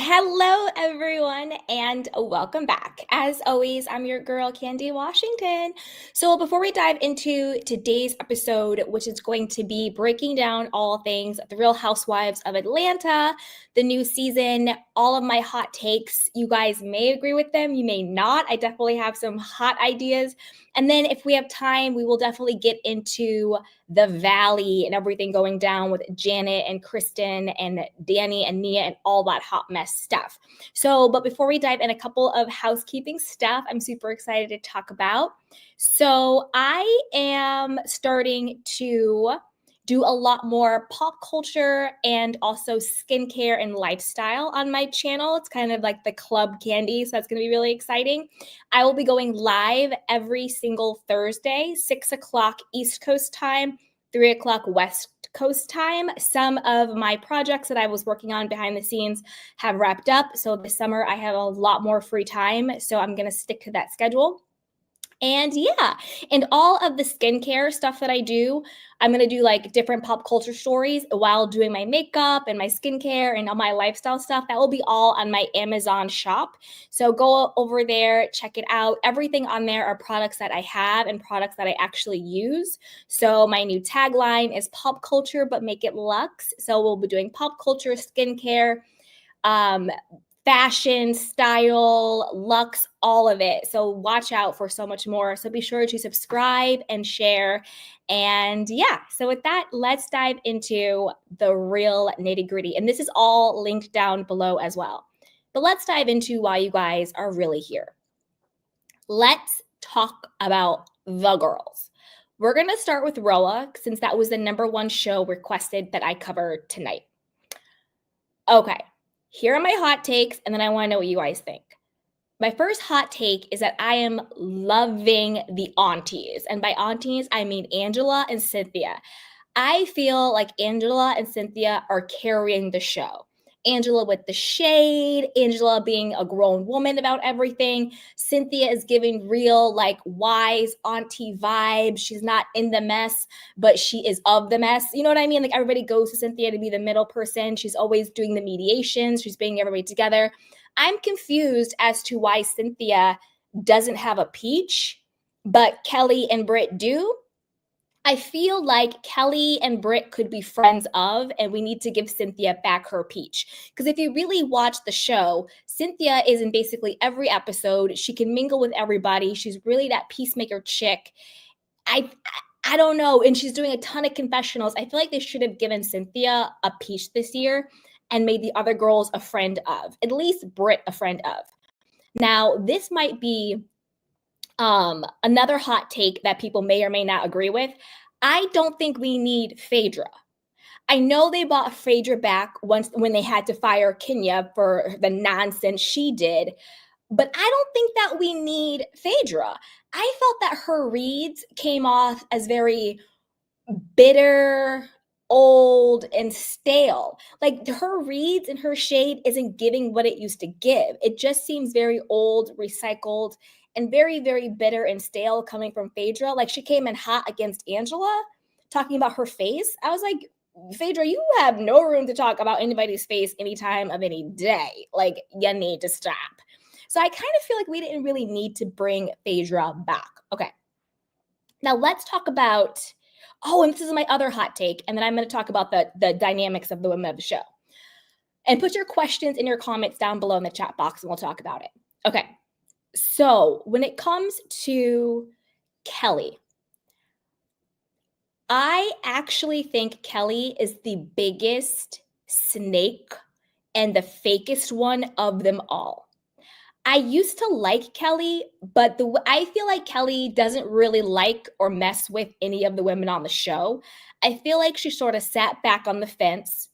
Hello, everyone, and welcome back. As always, I'm your girl, Candy Washington. So, before we dive into today's episode, which is going to be breaking down all things The Real Housewives of Atlanta, the new season, all of my hot takes, you guys may agree with them, you may not. I definitely have some hot ideas. And then, if we have time, we will definitely get into the valley and everything going down with Janet and Kristen and Danny and Nia and all that hot mess stuff. But before we dive in, a couple of housekeeping stuff I'm super excited to talk about. So I am starting to do a lot more pop culture and also skincare and lifestyle on my channel. It's kind of like the club Candy, so that's going to be really exciting. I will be going live every single Thursday, 6 o'clock East Coast time, 3 o'clock West Coast time. Some of my projects that I was working on behind the scenes have wrapped up. So this summer I have a lot more free time. So I'm going to stick to that schedule. And all of the skincare stuff that I do, I'm going to do like different pop culture stories while doing my makeup and my skincare and all my lifestyle stuff. That will be all on my Amazon shop. So go over there, check it out. Everything on there are products that I have and products that I actually use. So my new tagline is pop culture, but make it luxe. So we'll be doing pop culture, skincare, fashion, style, luxe, all of it. So watch out for so much more. So be sure to subscribe and share. And so with that, let's dive into the real nitty gritty. And this is all linked down below as well. But let's dive into why you guys are really here. Let's talk about the girls. We're going to start with Roa, since that was the #1 show requested that I cover tonight. Okay. Here are my hot takes, and then I want to know what you guys think. My first hot take is that I am loving the aunties. And by aunties, I mean Angela and Cynthia. I feel like Angela and Cynthia are carrying the show. Angela with the shade, Angela being a grown woman about everything. Cynthia is giving real, like, wise auntie vibes. She's not in the mess, but she is of the mess. You know what I mean? Like, everybody goes to Cynthia to be the middle person. She's always doing the mediations. She's bringing everybody together. I'm confused as to why Cynthia doesn't have a peach, but Kelly and Britt do. I feel like Kelly and Britt could be friends of, and we need to give Cynthia back her peach. Because if you really watch the show, Cynthia is in basically every episode. She can mingle with everybody. She's really that peacemaker chick. I don't know. And she's doing a ton of confessionals. I feel like they should have given Cynthia a peach this year and made the other girls a friend of, at least Britt a friend of. Now, this might be another hot take that people may or may not agree with. I don't think we need Phaedra. I know they brought Phaedra back once when they had to fire Kenya for the nonsense she did, but I don't think that we need Phaedra. I felt that her reads came off as very bitter, old, and stale. Like, her reads and her shade isn't giving what it used to give. It just seems very old, recycled, and very, very bitter and stale coming from Phaedra. Like, she came in hot against Angela, talking about her face. I was like, Phaedra, you have no room to talk about anybody's face any time of any day. Like, you need to stop. So I kind of feel like we didn't really need to bring Phaedra back. Okay. Now let's talk about, and this is my other hot take, and then I'm going to talk about the dynamics of the women of the show. And put your questions in your comments down below in the chat box, and we'll talk about it. Okay. So when it comes to Kelly, I actually think Kelly is the biggest snake and the fakest one of them all. I used to like Kelly, but I feel like Kelly doesn't really like or mess with any of the women on the show. I feel like she sort of sat back on the fence,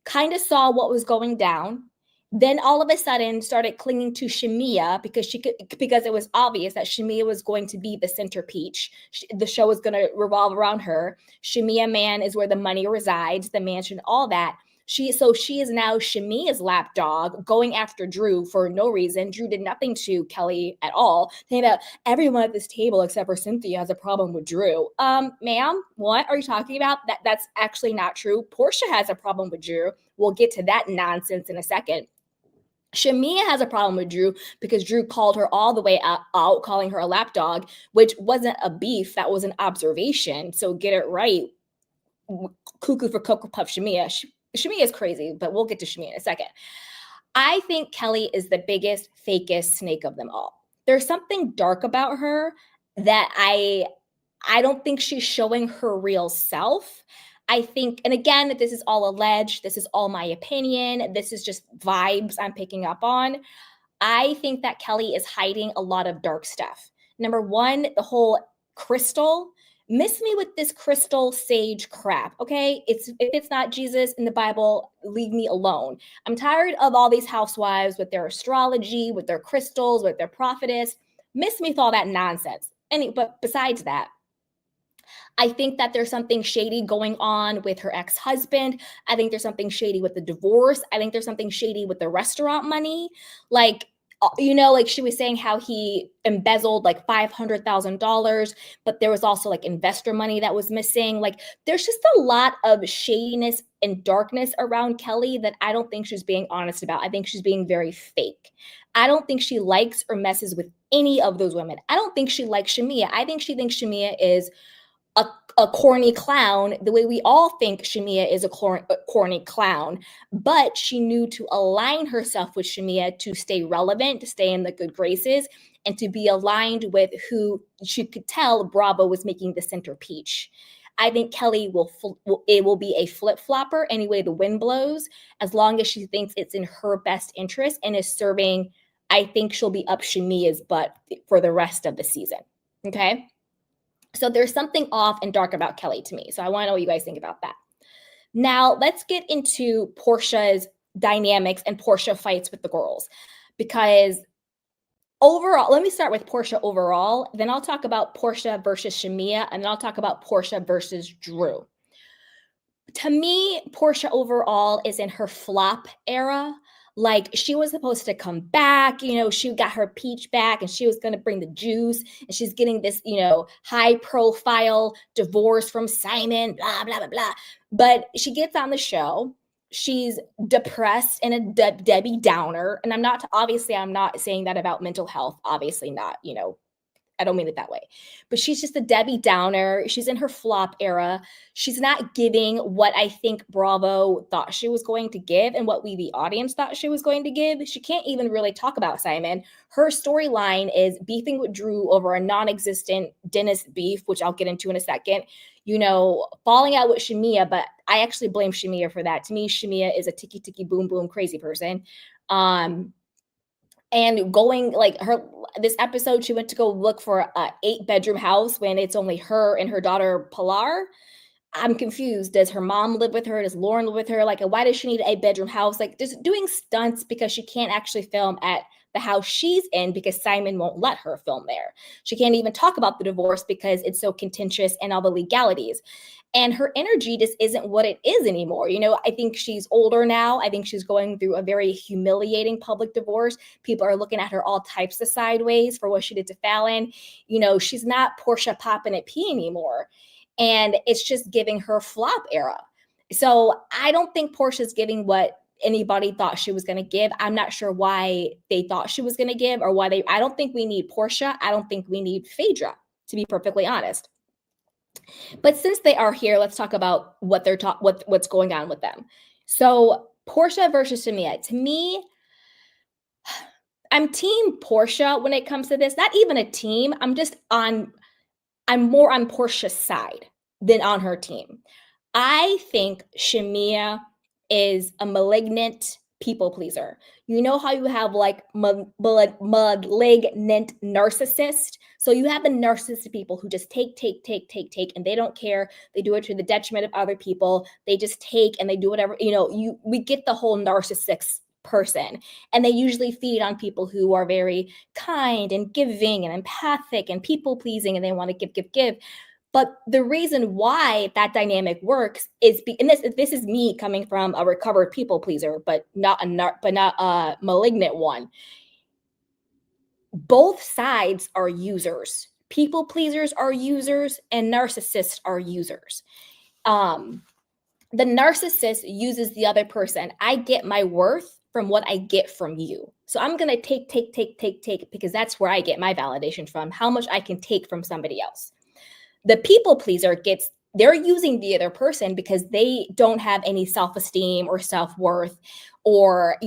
kind of saw what was going down, then all of a sudden started clinging to Shamea because it was obvious that Shamea was going to be the centerpiece. The show was going to revolve around her. Shamea man is where the money resides, the mansion, all that. She is now Shamea's lapdog going after Drew for no reason. Drew did nothing to Kelly at all. Saying that everyone at this table except for Cynthia has a problem with Drew. Ma'am, what are you talking about? That's actually not true. Porsha has a problem with Drew. We'll get to that nonsense in a second. Shamea has a problem with Drew because Drew called her all the way out, calling her a lapdog, which wasn't a beef. That was an observation. So get it right. Cuckoo for Cocoa Puff Shamea. Shamea is crazy, but we'll get to Shamea in a second. I think Kelly is the biggest, fakest snake of them all. There's something dark about her that I don't think she's showing her real self. I think, and again, this is all alleged. This is all my opinion. This is just vibes I'm picking up on. I think that Kelly is hiding a lot of dark stuff. Number one, the whole crystal. Miss me with this crystal sage crap, okay? If it's not Jesus in the Bible, leave me alone. I'm tired of all these housewives with their astrology, with their crystals, with their prophetess. Miss me with all that nonsense. But besides that, I think that there's something shady going on with her ex-husband. I think there's something shady with the divorce. I think there's something shady with the restaurant money. Like, like she was saying how he embezzled like $500,000, but there was also like investor money that was missing. Like, there's just a lot of shadiness and darkness around Kelly that I don't think she's being honest about. I think she's being very fake. I don't think she likes or messes with any of those women. I don't think she likes Shamea. I think she thinks Shamea is a corny clown, the way we all think Shamea is a corny clown, but she knew to align herself with Shamea to stay relevant, to stay in the good graces, and to be aligned with who she could tell Bravo was making the centerpiece. I think Kelly will be a flip-flopper any way the wind blows, as long as she thinks it's in her best interest and is serving. I think she'll be up Shamea's butt for the rest of the season. Okay? So there's something off and dark about Kelly to me. So I want to know what you guys think about that. Now, let's get into Porsha's dynamics and Porsha fights with the girls. Because overall, let me start with Porsha overall. Then I'll talk about Porsha versus Shamea. And then I'll talk about Porsha versus Drew. To me, Porsha overall is in her flop era. Like, she was supposed to come back, she got her peach back and she was going to bring the juice, and she's getting this, high profile divorce from Simon, blah, blah, blah, blah. But she gets on the show. She's depressed and a Debbie Downer. And I'm not saying that about mental health. Obviously not, I don't mean it that way, but she's just a Debbie Downer. She's in her flop era. She's not giving what I think Bravo thought she was going to give and what we, the audience, thought she was going to give. She can't even really talk about Simon. Her storyline is beefing with Drew over a non-existent Dennis beef, which I'll get into in a second, falling out with Shamea, but I actually blame Shamea for that. To me, Shamea is a ticky, ticky, boom, boom, crazy person. And going this episode, she went to go look for a 8-bedroom house when it's only her and her daughter Pilar. I'm confused. Does her mom live with her? Does Lauren live with her? Like, why does she need an 8-bedroom house? Like, just doing stunts because she can't actually film at the house she's in because Simon won't let her film there. She can't even talk about the divorce because it's so contentious and all the legalities. And her energy just isn't what it is anymore. I think she's older now. I think she's going through a very humiliating public divorce. People are looking at her all types of sideways for what she did to Fallon. She's not Porsha popping at P anymore. And it's just giving her flop era. So I don't think Porsha's giving what anybody thought she was going to give. I'm not sure why they thought she was going to give, or I don't think we need Porsha. I don't think we need Phaedra, to be perfectly honest. But since they are here, let's talk about what's going on with them. So Porsha versus Shamea. To me, I'm team Porsha when it comes to this. Not even a team. I'm more on Porsha's side than on her team. I think Shamea is a malignant people pleaser. You know how you have like malignant narcissist? So you have the narcissistic people who just take, and they don't care. They do it to the detriment of other people. They just take and they do whatever, we get the whole narcissist person, and they usually feed on people who are very kind and giving and empathic and people pleasing, and they want to give. But the reason why that dynamic works is, and this is me coming from a recovered people pleaser, but not a malignant one. Both sides are users. People pleasers are users, and narcissists are users. The narcissist uses the other person. I get my worth from what I get from you. So I'm going to take, because that's where I get my validation from, how much I can take from somebody else. The people pleaser they're using the other person because they don't have any self-esteem or self-worth or,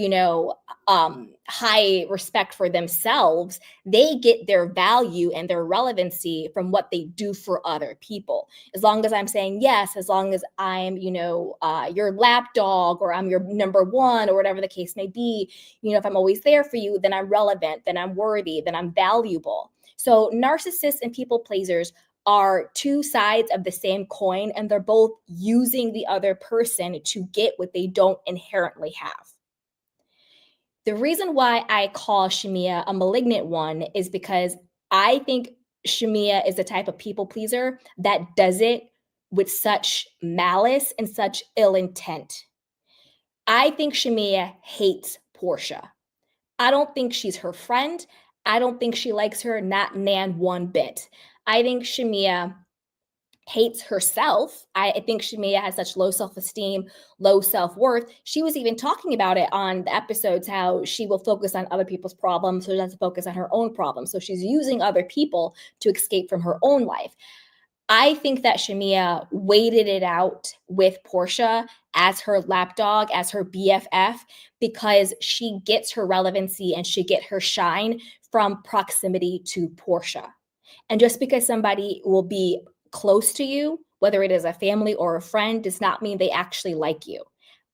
high respect for themselves. They get their value and their relevancy from what they do for other people. As long as I'm saying yes, as long as I'm, your lap dog, or I'm your number one, or whatever the case may be, if I'm always there for you, then I'm relevant, then I'm worthy, then I'm valuable. So narcissists and people pleasers are two sides of the same coin, and they're both using the other person to get what they don't inherently have. The reason why I call Shamea a malignant one is because I think Shamea is the type of people pleaser that does it with such malice and such ill intent. I think Shamea hates Porsha. I don't think she's her friend. I don't think she likes her, not nan one bit. I think Shamea hates herself. I think Shamea has such low self-esteem, low self-worth. She was even talking about it on the episodes, how she will focus on other people's problems, so she doesn't focus on her own problems. So she's using other people to escape from her own life. I think that Shamea waited it out with Porsha as her lapdog, as her BFF, because she gets her relevancy and she get her shine from proximity to Porsha. And just because somebody will be close to you, whether it is a family or a friend, does not mean they actually like you.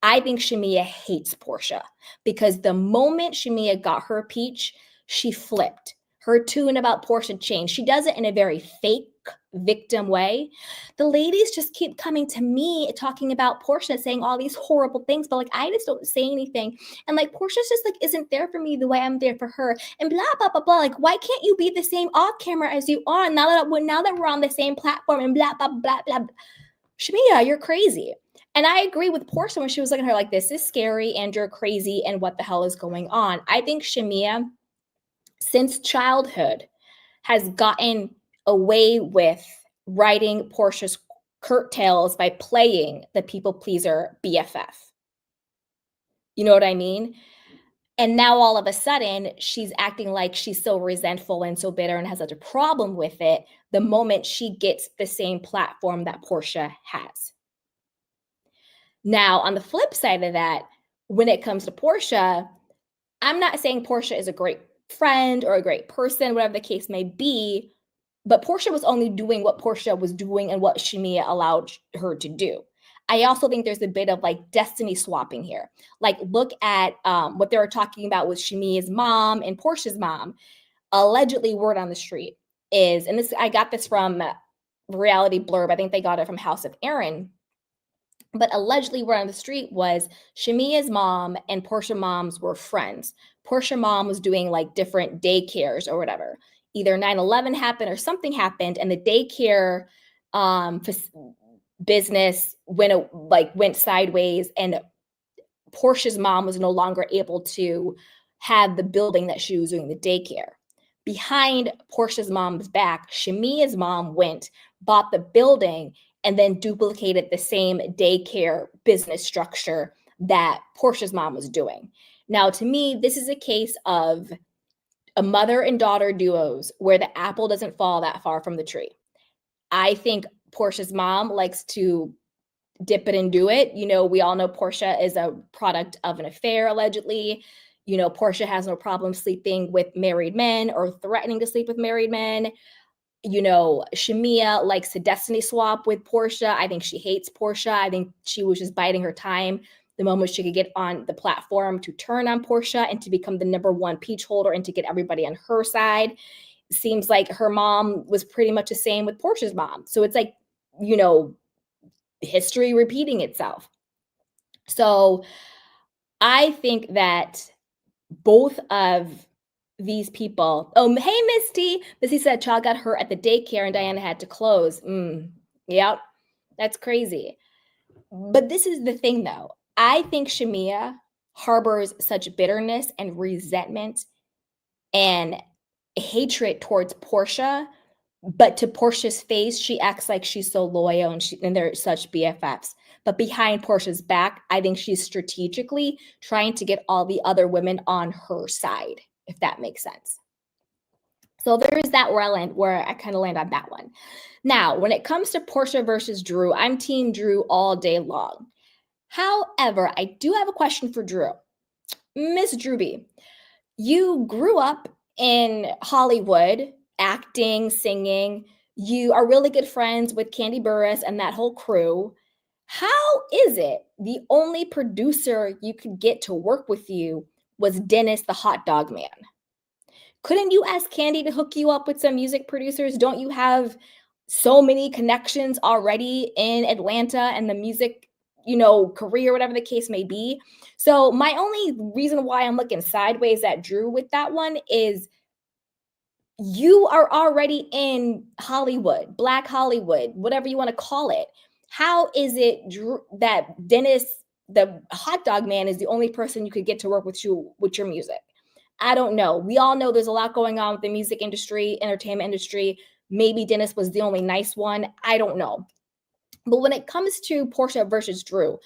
I think Shamea hates Porsha because the moment Shamea got her peach, she flipped. Her tune about Porsha changed. She does it in a very fake victim way. The ladies just keep coming to me talking about Porsha, saying all these horrible things, but like I just don't say anything. And like Portia's just like isn't there for me the way I'm there for her, and blah blah blah blah. Like, why can't you be the same off camera as you are now that we're on the same platform, and blah blah blah blah. Shamea, you're crazy. And I agree with Porsha when she was looking at her like, this is scary and you're crazy and what the hell is going on. I think Shamea, since childhood, has gotten away with riding Porsha's curtails by playing the people pleaser BFF. You know what I mean? And now all of a sudden, she's acting like she's so resentful and so bitter and has such a problem with it the moment she gets the same platform that Porsha has. Now, on the flip side of that, when it comes to Porsha, I'm not saying Porsha is a great friend or a great person, whatever the case may be, but Porsha was only doing what Porsha was doing and what Shamea allowed her to do. I also think there's a bit of like destiny swapping here. Like, look at what they were talking about with Shamea's mom and Porsha's mom. Allegedly, word on the street is, and this I got this from Reality Blurb. I think they got it from House of Aaron. But allegedly, word on the street was Shamea's mom and Porsha moms were friends. Porsha mom was doing like different daycares or whatever. Either 9/11 happened or something happened, and the daycare business went sideways, and Porsha's mom was no longer able to have the building that she was doing the daycare. Behind Porsha's mom's back, Shamea's mom went, bought the building, and then duplicated the same daycare business structure that Porsha's mom was doing. Now, to me, this is a case of a mother and daughter duos where the apple doesn't fall that far from the tree. I think Porsha's mom likes to dip it and do it. We all know Porsha is a product of an affair, allegedly. Porsha has no problem sleeping with married men or threatening to sleep with married men. Shamea likes to destiny swap with Porsha. I think she hates Porsha. I think she was just biding her time the moment she could get on the platform to turn on Porsha and to become the number one peach holder and to get everybody on her side. It seems like her mom was pretty much the same with Porsha's mom. So it's like, history repeating itself. So I think that both of these people, hey, Missy said child got hurt at the daycare and Diana had to close. Yep, that's crazy. But this is the thing, though. I think Shamea harbors such bitterness and resentment and hatred towards Porsha But to Porsha's face, she acts like she's so loyal and they're such BFFs. But behind Porsha's back, I think she's strategically trying to get all the other women on her side, if that makes sense. So there is that where I kind of land on that one. Now, when it comes to Porsha versus Drew, I'm team Drew all day long. However, I do have a question for Drew. Miss Drewby, you grew up in Hollywood, acting, singing. You are really good friends with Candy Burris and that whole crew. How is it the only producer you could get to work with you was Dennis the hot dog man? Couldn't you ask Candy to hook you up with some music producers? Don't you have so many connections already in Atlanta and the music, career, whatever the case may be? So my only reason why I'm looking sideways at Drew with that one is you are already in Hollywood, Black Hollywood, whatever you want to call it. How is it Drew, that Dennis, the hot dog man, is the only person you could get to work with you with your music? I don't know. We all know there's a lot going on with the music industry, entertainment industry. Maybe Dennis was the only nice one. I don't know. But when it comes to Porsha versus Drew,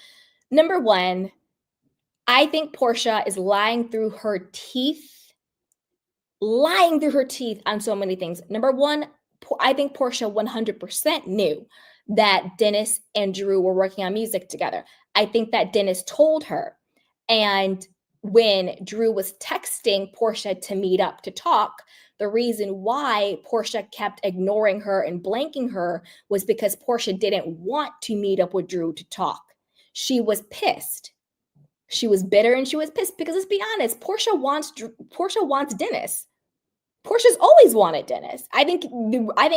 number one, I think Porsha is lying through her teeth on so many things. Number one, I think Porsha 100% knew that Dennis and Drew were working on music together. I think that Dennis told her. And when Drew was texting Porsha to meet up to talk, the reason why Porsha kept ignoring her and blanking her was because Porsha didn't want to meet up with Drew to talk. She was pissed. She was bitter and she was pissed because, let's be honest, Porsha wants Dennis. Porsha's always wanted Dennis. I think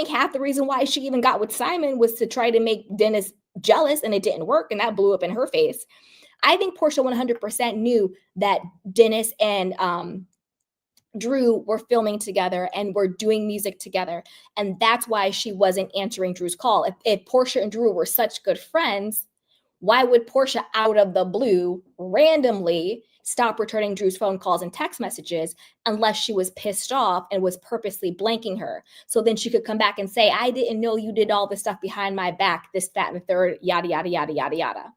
half the reason why she even got with Simon was to try to make Dennis jealous, and it didn't work, and that blew up in her face. I think Porsha 100% knew that Dennis and Drew were filming together and were doing music together, and that's why she wasn't answering Drew's call. If Porsha and Drew were such good friends, why would Porsha out of the blue randomly stop returning Drew's phone calls and text messages unless she was pissed off and was purposely blanking her? So then she could come back and say, I didn't know you did all this stuff behind my back, this, that, and the third, yada, yada, yada, yada, yada.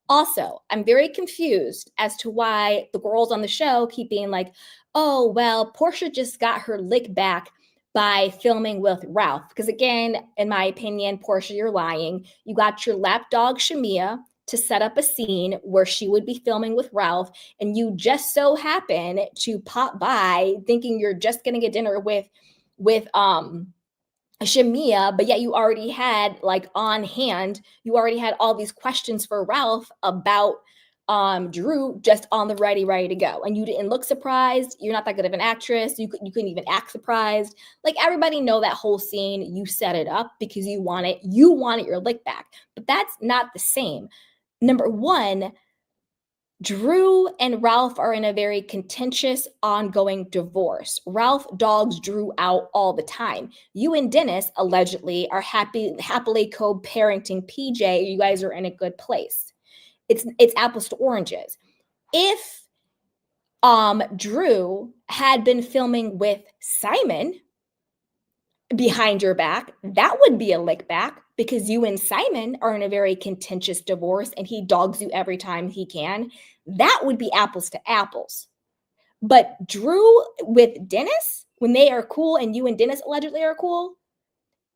Also, I'm very confused as to why the girls on the show keep being like, oh, well, Porsha just got her lick back by filming with Ralph. Because again, in my opinion, Porsha, you're lying. You got your lapdog Shamea to set up a scene where she would be filming with Ralph, and you just so happen to pop by thinking you're just getting a dinner with Shamea, but yet you already had on hand, you already had all these questions for Ralph about Drew just on the ready to go. And you didn't look surprised. You're not that good of an actress. You couldn't even act surprised. Everybody know that whole scene, you set it up because you wanted your lick back. But that's not the same. Number one, Drew and Ralph are in a very contentious, ongoing divorce. Ralph dogs Drew out all the time. You and Dennis allegedly are happily co-parenting PJ. You guys are in a good place. It's apples to oranges. If Drew had been filming with Simon behind your back, that would be a lick back because you and Simon are in a very contentious divorce and he dogs you every time he can. That would be apples to apples. But Drew with Dennis, when they are cool and you and Dennis allegedly are cool,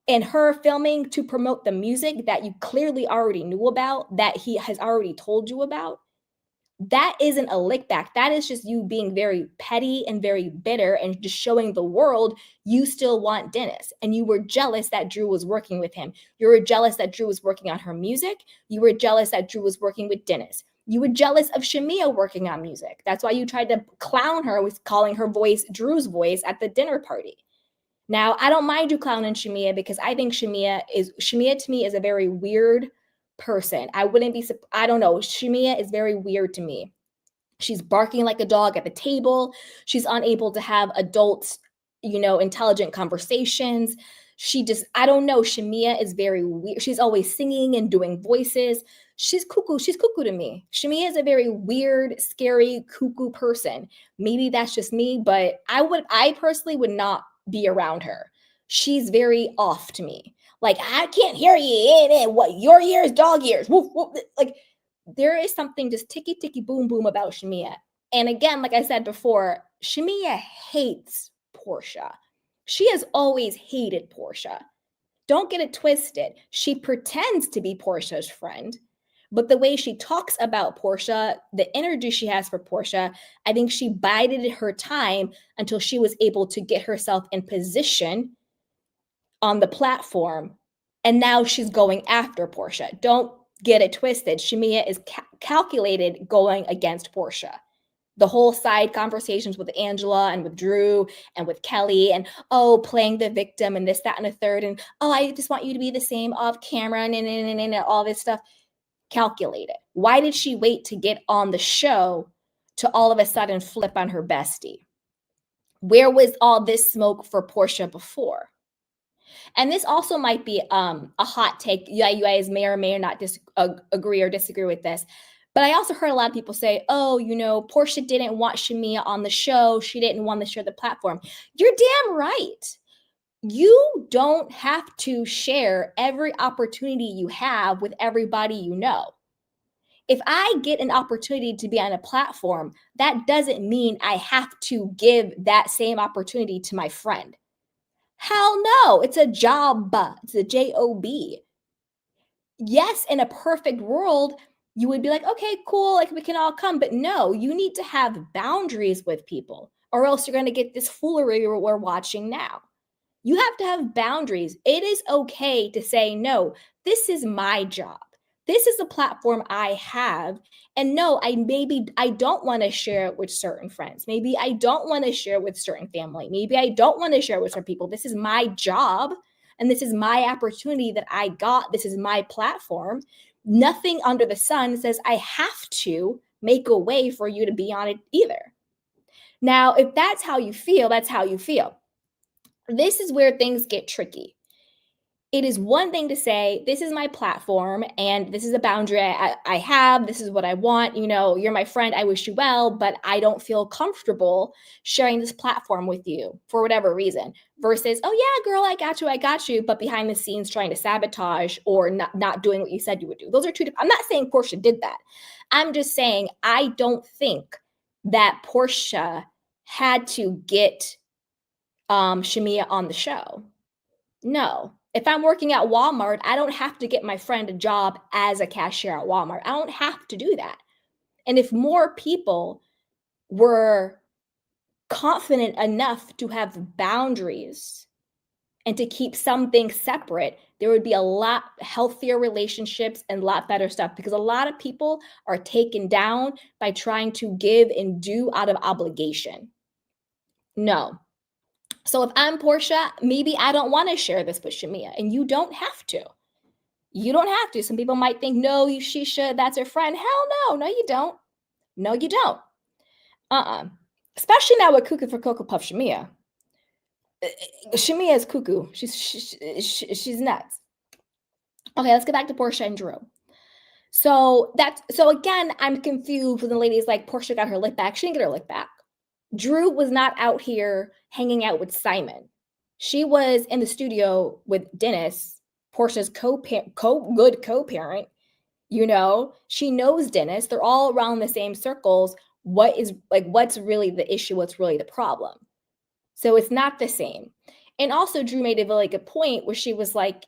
and her filming to promote the music that you clearly already knew about, that he has already told you about, that isn't a lick back. That is just you being very petty and very bitter and just showing the world you still want Dennis. And you were jealous that Drew was working with him. You were jealous that Drew was working on her music. You were jealous that Drew was working with Dennis. You were jealous of Shamea working on music. That's why you tried to clown her with calling her voice Drew's voice at the dinner party. Now, I don't mind you clowning Shamea because I think Shamea to me is a very weird person. I don't know. Shamea is very weird to me. She's barking like a dog at the table. She's unable to have adult, intelligent conversations. I don't know. Shamea is very weird. She's always singing and doing voices. She's cuckoo. She's cuckoo to me. Shamea is a very weird, scary, cuckoo person. Maybe that's just me, but I personally would not be around her. she's very off to me. Like, I can't hear you. What, your ears, dog ears. Woof, woof. Like, there is something just ticky, ticky, boom, boom about Shamea. And again, like I said before, Shamea hates Porsha. She has always hated Porsha. Don't get it twisted. She pretends to be Porsha's friend, but the way she talks about Porsha, the energy she has for Porsha, I think she bided her time until she was able to get herself in position on the platform. And now she's going after Porsha. Don't get it twisted. Shamea is calculated going against Porsha. The whole side conversations with Angela and with Drew and with Kelly and, oh, playing the victim and this, that, and a third. And, oh, I just want you to be the same off camera and all this stuff. Calculated. Why did she wait to get on the show to all of a sudden flip on her bestie? Where was all this smoke for Porsha before? And this also might be a hot take. Yeah, you guys may or may not agree or disagree with this. But I also heard a lot of people say, oh, Porsha didn't want Shamea on the show. She didn't want to share the platform. You're damn right. You don't have to share every opportunity you have with everybody you know. If I get an opportunity to be on a platform, that doesn't mean I have to give that same opportunity to my friend. Hell no, it's a job. It's a job. Yes, in a perfect world, you would be like, okay, cool, like we can all come. But no, you need to have boundaries with people, or else you're going to get this foolery we're watching now. You have to have boundaries. It is okay to say, no, this is my job. This is a platform I have. And no, I don't want to share it with certain friends. Maybe I don't want to share it with certain family. Maybe I don't want to share it with certain people. This is my job. And this is my opportunity that I got. This is my platform. Nothing under the sun says I have to make a way for you to be on it either. Now, if that's how you feel, that's how you feel. This is where things get tricky. It is one thing to say, this is my platform and this is a boundary I have. This is what I want. You're my friend. I wish you well, but I don't feel comfortable sharing this platform with you for whatever reason. Versus, oh yeah, girl, I got you. But behind the scenes trying to sabotage or not doing what you said you would do. Those are two different. I'm not saying Porsha did that. I'm just saying I don't think that Porsha had to get Shamea on the show. No. If I'm working at Walmart, I don't have to get my friend a job as a cashier at Walmart. I don't have to do that. And if more people were confident enough to have boundaries and to keep some things separate, there would be a lot healthier relationships and a lot better stuff, because a lot of people are taken down by trying to give and do out of obligation. No. So if I'm Porsha, maybe I don't want to share this with Shamea, and you don't have to. You don't have to. Some people might think, no, she should. That's her friend. Hell no. No, you don't. No, you don't. Especially now with Cuckoo for Cocoa Puff Shamea. Shamea is cuckoo. She's nuts. Okay, let's get back to Porsha and Drew. So again, I'm confused when the lady's like, Porsha got her lick back. She didn't get her lick back. Drew was not out here hanging out with Simon. She was in the studio with Dennis, Porsha's good co-parent. She knows Dennis. They're all around the same circles. What's really the issue? What's really the problem? So it's not the same. And also Drew made a really good point where she was like,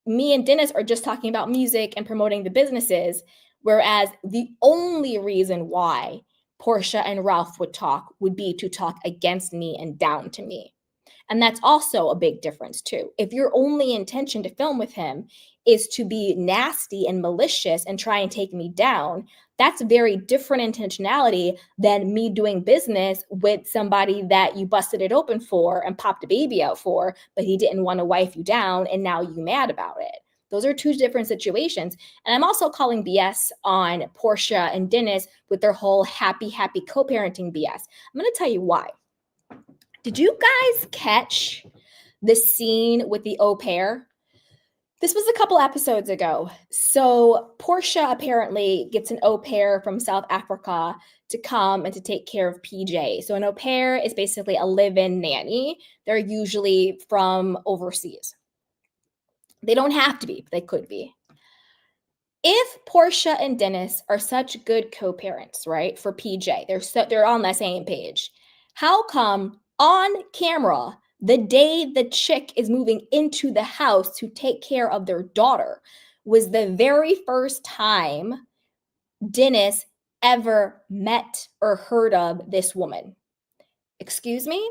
me and Dennis are just talking about music and promoting the businesses, whereas the only reason why Porsha and Ralph would be to talk against me and down to me. And that's also a big difference too. If your only intention to film with him is to be nasty and malicious and try and take me down, that's a very different intentionality than me doing business with somebody that you busted it open for and popped a baby out for, but he didn't want to wife you down and now you mad about it. Those are two different situations. And I'm also calling BS on Porsha and Dennis with their whole happy co-parenting BS. I'm going to tell you why. Did you guys catch the scene with the au pair? This was a couple episodes ago. So Porsha apparently gets an au pair from South Africa to come and to take care of PJ. So an au pair is basically a live-in nanny. They're usually from overseas. They don't have to be, but they could be. If Porsha and Dennis are such good co-parents, right, for PJ, they're on the same page. How come on camera, the day the chick is moving into the house to take care of their daughter, was the very first time Dennis ever met or heard of this woman? Excuse me?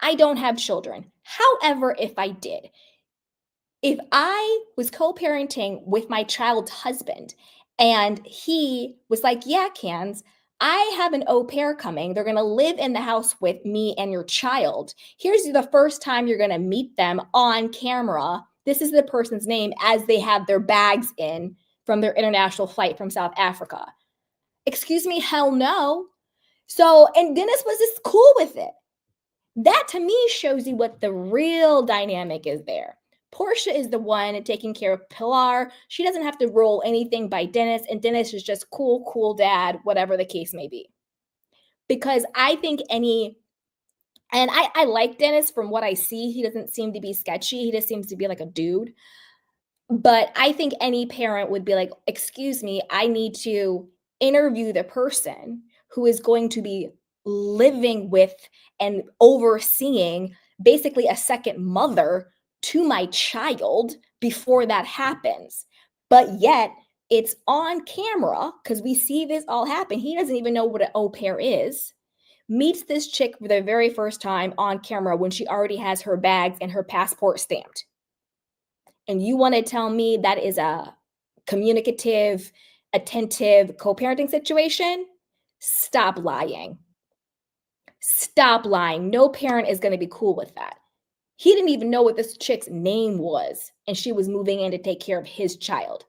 I don't have children. However, if I did, if I was co-parenting with my child's husband and he was like, yeah, Cans, I have an au pair coming. They're going to live in the house with me and your child. Here's the first time you're going to meet them on camera. This is the person's name as they have their bags in from their international flight from South Africa. Excuse me, hell no. So, and Dennis was just cool with it. That to me shows you what the real dynamic is there. Porsha is the one taking care of Pilar. She doesn't have to roll anything by Dennis, and Dennis is just cool dad, whatever the case may be. Because I think I like Dennis from what I see. He doesn't seem to be sketchy. He just seems to be like a dude. But I think any parent would be like, excuse me, I need to interview the person who is going to be living with and overseeing basically a second mother to my child before that happens. But yet it's on camera because we see this all happen. He doesn't even know what an au pair is. Meets this chick for the very first time on camera when she already has her bags and her passport stamped. And you want to tell me that is a communicative, attentive co-parenting situation? Stop lying. Stop lying. No parent is going to be cool with that. He didn't even know what this chick's name was, and she was moving in to take care of his child.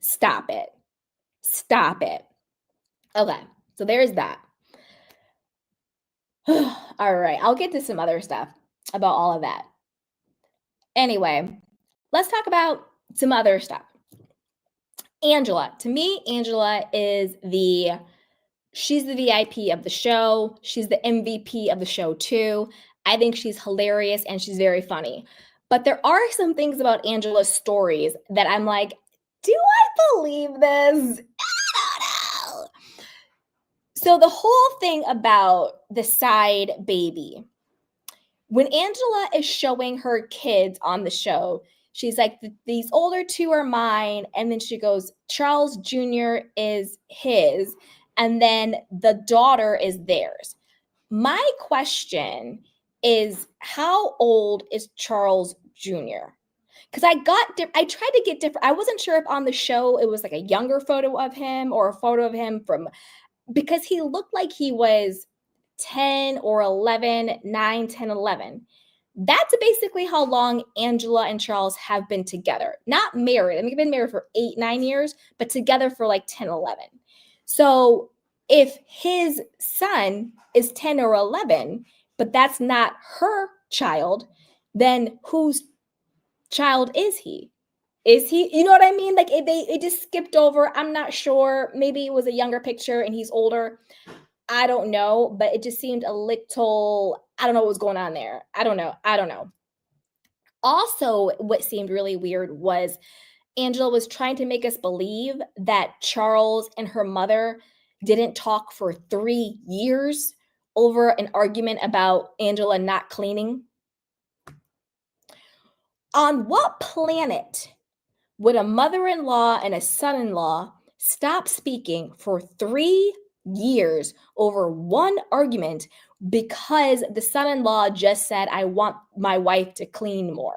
Stop it. Stop it. Okay, so there's that. All right, I'll get to some other stuff about all of that. Anyway, let's talk about some other stuff. Angela. To me, Angela is she's the VIP of the show. She's the MVP of the show too. I think she's hilarious and she's very funny. But there are some things about Angela's stories that I'm like, do I believe this? I don't know. So the whole thing about the side baby, when Angela is showing her kids on the show, she's like, these older two are mine. And then she goes, Charles Jr. is his. And then the daughter is theirs. My question is, how old is Charles Jr.? Because I tried to get different. I wasn't sure if on the show it was like a younger photo of him or a photo of him because he looked like he was 10 or 11, 9, 10, 11. That's basically how long Angela and Charles have been together. Not married. I mean, they've been married for 8, 9 years, but together for like 10, 11. So if his son is 10 or 11, but that's not her child, then whose child is he? Is he, you know what I mean? Like it just skipped over. I'm not sure. Maybe it was a younger picture and he's older. I don't know, but it just seemed a little, I don't know what was going on there. I don't know. Also, what seemed really weird was Angela was trying to make us believe that Charles and her mother didn't talk for 3 years over an argument about Angela not cleaning. On what planet would a mother-in-law and a son-in-law stop speaking for 3 years over one argument because the son-in-law just said, I want my wife to clean more?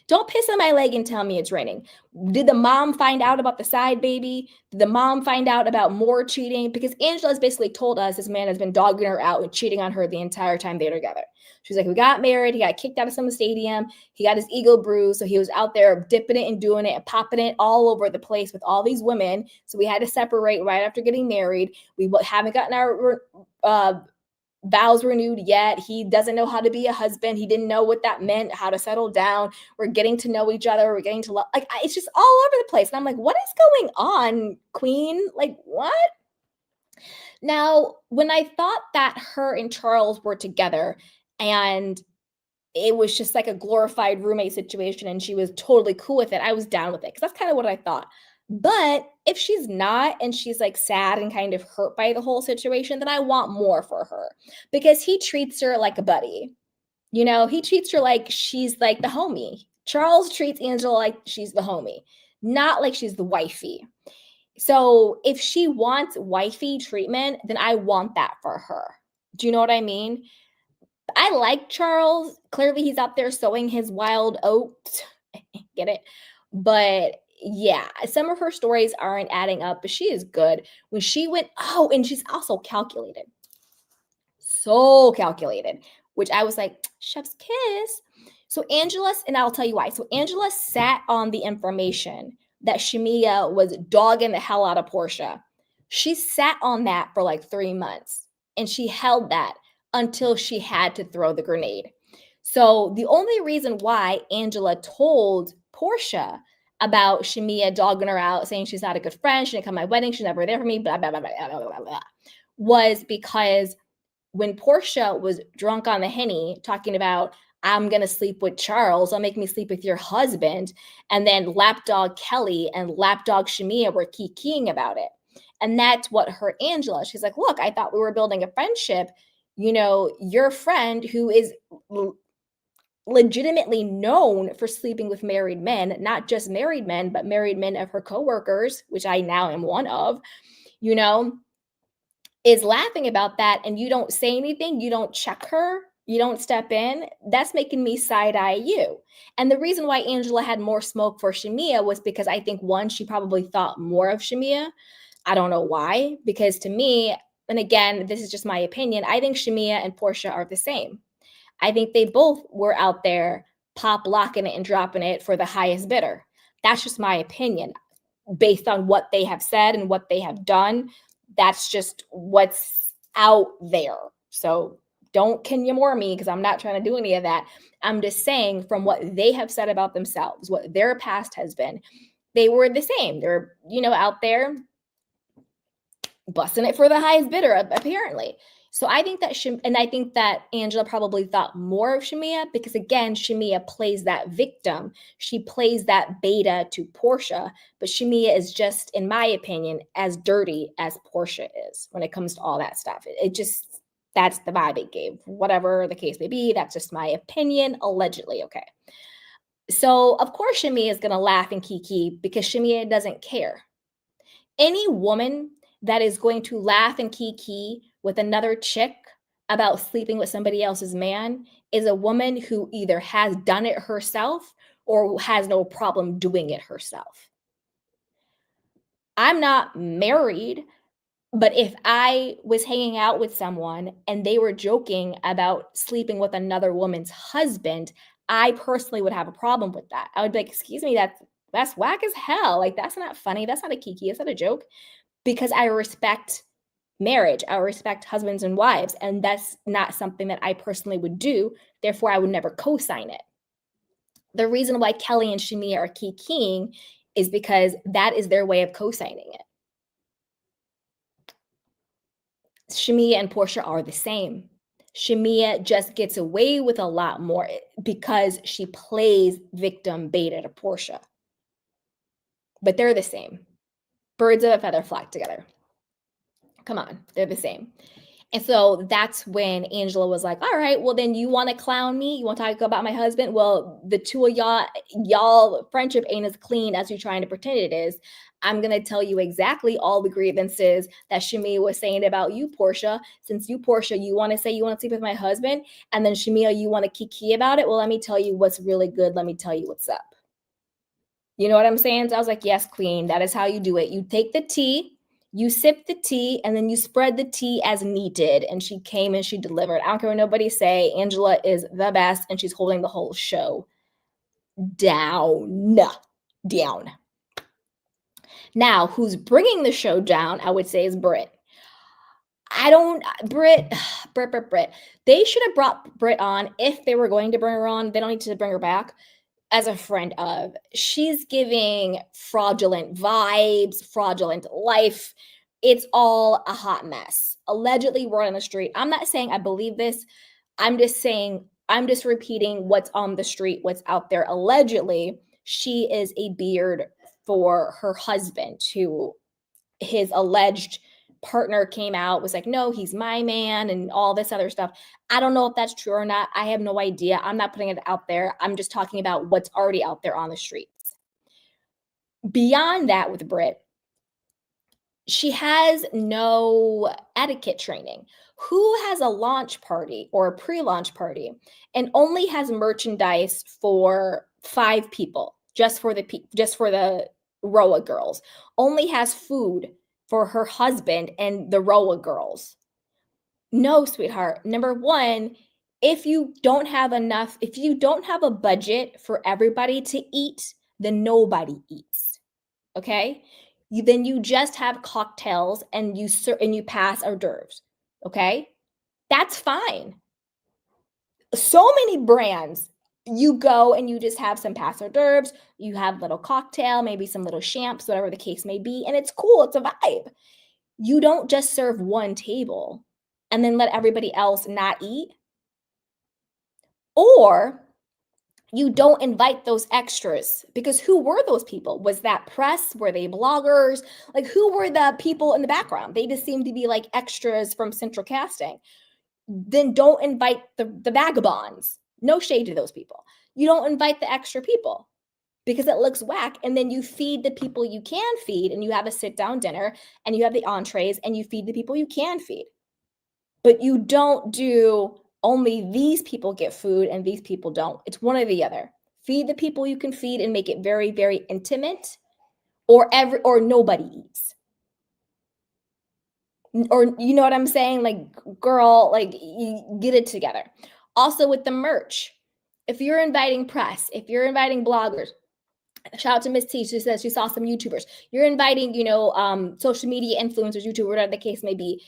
Don't piss on my leg and tell me it's raining. Did the mom find out about the side baby? Did the mom find out about more cheating? Because Angela's basically told us this man has been dogging her out and cheating on her the entire time they were together. She's like, we got married. He got kicked out of some stadium. He got his ego bruised. So he was out there dipping it and doing it and popping it all over the place with all these women. So we had to separate right after getting married. We haven't gotten our vows renewed yet. He doesn't know how to be a husband. He didn't know what that meant, how to settle down. We're getting to know each other. We're getting to love. Like, it's just all over the place. And I'm like, what is going on, queen? Like, what? Now, when I thought that her and Charles were together and it was just like a glorified roommate situation and she was totally cool with it, I was down with it because that's kind of what I thought. But if she's not and she's like sad and kind of hurt by the whole situation, then I want more for her because he treats her like a buddy. You know, he treats her like she's like the homie. Charles treats Angela like she's the homie, not like she's the wifey. So if she wants wifey treatment, then I want that for her. Do you know what I mean? I like Charles. Clearly, he's out there sowing his wild oats. Get it? But yeah, some of her stories aren't adding up, but she is good. When she went, oh, and she's also calculated. So calculated, which I was like, chef's kiss. So Angela, and I'll tell you why. So Angela sat on the information that Shamea was dogging the hell out of Porsha. She sat on that for like 3 months and she held that until she had to throw the grenade. So the only reason why Angela told Porsha about Shamea dogging her out, saying she's not a good friend, she didn't come to my wedding, she's never there for me, blah, blah, blah, blah, blah, blah, blah, was because when Porsha was drunk on the Henny talking about, I'm going to sleep with Charles, I'll make me sleep with your husband. And then lapdog Kelly and lapdog Shamea were kikiing about it. And that's what hurt Angela. She's like, look, I thought we were building a friendship. You know, your friend who is legitimately known for sleeping with married men, not just married men, but married men of her coworkers, which I now am one of, you know, is laughing about that and you don't say anything, you don't check her, you don't step in, that's making me side eye you. And the reason why Angela had more smoke for Shamea was because I think one, she probably thought more of Shamea. I don't know why, because to me, and again, this is just my opinion, I think Shamea and Porsha are the same. I think they both were out there pop locking it and dropping it for the highest bidder. That's just my opinion based on what they have said and what they have done. That's just what's out there. So don't Kenya Moore me because I'm not trying to do any of that. I'm just saying from what they have said about themselves, what their past has been, they were the same. They're, you know, out there busting it for the highest bidder, apparently. So I think that, and I think that Angela probably thought more of Shamea because, again, Shamea plays that victim. She plays that beta to Porsha, but Shamea is just, in my opinion, as dirty as Porsha is when it comes to all that stuff. It just, that's the vibe it gave. Whatever the case may be, that's just my opinion, allegedly, okay? So, of course, Shamea is going to laugh and kiki because Shamea doesn't care. Any woman that is going to laugh and kiki with another chick about sleeping with somebody else's man is a woman who either has done it herself or has no problem doing it herself. I'm not married, but if I was hanging out with someone and they were joking about sleeping with another woman's husband, I personally would have a problem with that. I would be like, excuse me, that's whack as hell. Like, that's not funny. That's not a kiki. That's not a joke. Because I respect marriage. I respect husbands and wives. And that's not something that I personally would do. Therefore, I would never co-sign it. The reason why Kelly and Shamea are kikiing is because that is their way of co-signing it. Shamea and Porsha are the same. Shamea just gets away with a lot more because she plays victim beta to Porsha. But they're the same. Birds of a feather flock together. Come on, they're the same. And so that's when Angela was like, all right, well, then you want to clown me? You want to talk about my husband? Well, the two of y'all friendship ain't as clean as you're trying to pretend it is. I'm going to tell you exactly all the grievances that Shamea was saying about you, Porsha. Since you, Porsha, you want to say you want to sleep with my husband, and then Shamea, you want to kiki about it. Well, let me tell you what's really good. Let me tell you what's up. You know what I'm saying? So I was like, yes, queen, that is how you do it. You take the tea, you sip the tea, and then you spread the tea as needed. And she came and she delivered. I don't care what nobody say. Angela is the best, and she's holding the whole show down. Now, who's bringing the show down, I would say, is Britt. Britt. They should have brought Britt on if they were going to bring her on. They don't need to bring her back as a friend of. She's giving fraudulent vibes, fraudulent life. it's all a hot mess. Allegedly, word on the street. I'm not saying I believe this. I'm just saying, I'm just repeating what's on the street, what's out there. Allegedly, she is a beard for her husband, who his alleged partner came out, was like, no, he's my man, and all this other stuff. I don't know if that's true or not. I have no idea. I'm not putting it out there. I'm just talking about what's already out there on the streets. Beyond that, with Brit, she has no etiquette training. Who has a launch party or a pre-launch party and only has merchandise for 5 people, just for the Roa girls, only has food for her husband and the Roa girls? No, sweetheart. Number one, if you don't have a budget for everybody to eat, then nobody eats. Okay? Then you just have cocktails and you pass hors d'oeuvres. Okay? That's fine. So many brands, you go and you just have some pass hors d'oeuvres, you have little cocktail, maybe some little champs, whatever the case may be, and it's cool. It's a vibe. You don't just serve one table and then let everybody else not eat. Or you don't invite those extras, because who were those people? Was that press? Were they bloggers? Like, who were the people in the background? They just seemed to be like extras from central casting. Then don't invite the vagabonds. No shade to those people. You don't invite the extra people because it looks whack. And then you feed the people you can feed, and you have a sit down dinner and you have the entrees and you feed the people you can feed. But you don't do only these people get food and these people don't. It's one or the other. Feed the people you can feed and make it very, very intimate, or nobody eats. Or, you know what I'm saying? Like, girl, like, you get it together. Also with the merch, if you're inviting press, if you're inviting bloggers, shout out to Miss T. She says she saw some YouTubers. You're inviting, social media influencers, YouTubers, whatever the case may be.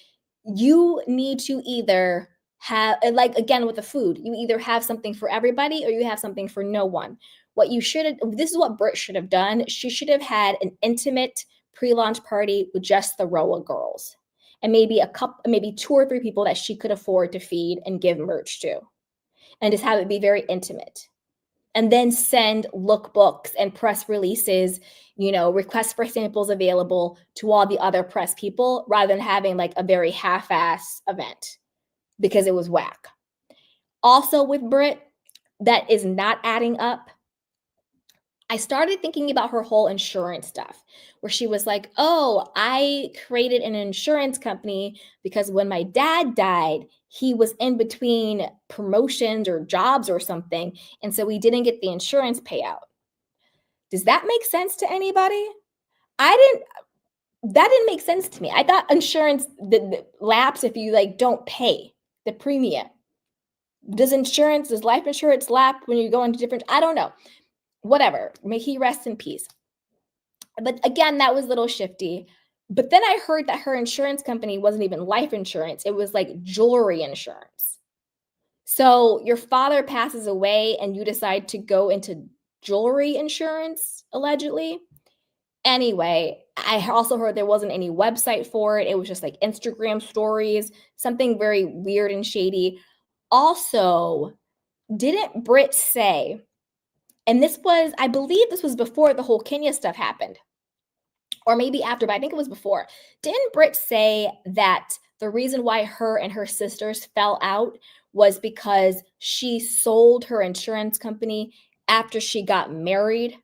You need to either have, like, again, with the food, you either have something for everybody or you have something for no one. This is what Brit should have done. She should have had an intimate pre-launch party with just the Roa girls, and maybe 2 or 3 people that she could afford to feed and give merch to, and just have it be very intimate. And then send lookbooks and press releases, requests for samples available to all the other press people, rather than having like a very half-ass event, because it was whack. Also with Brit, that is not adding up. I started thinking about her whole insurance stuff, where she was like, oh, I created an insurance company because when my dad died, he was in between promotions or jobs or something, and so we didn't get the insurance payout. Does that make sense to anybody? That didn't make sense to me. I thought insurance lapse if you don't pay the premium. Does life insurance lapse when you go into different, I don't know. Whatever. May he rest in peace. But again, that was a little shifty. But then I heard that her insurance company wasn't even life insurance. It was like jewelry insurance. So your father passes away and you decide to go into jewelry insurance, allegedly. Anyway, I also heard there wasn't any website for it. It was just like Instagram stories, something very weird and shady. Also, didn't Brit say, and I believe this was before the whole Kenya stuff happened, or maybe after, but I think it was before. Didn't Brit say that the reason why her and her sisters fell out was because she sold her insurance company after she got married,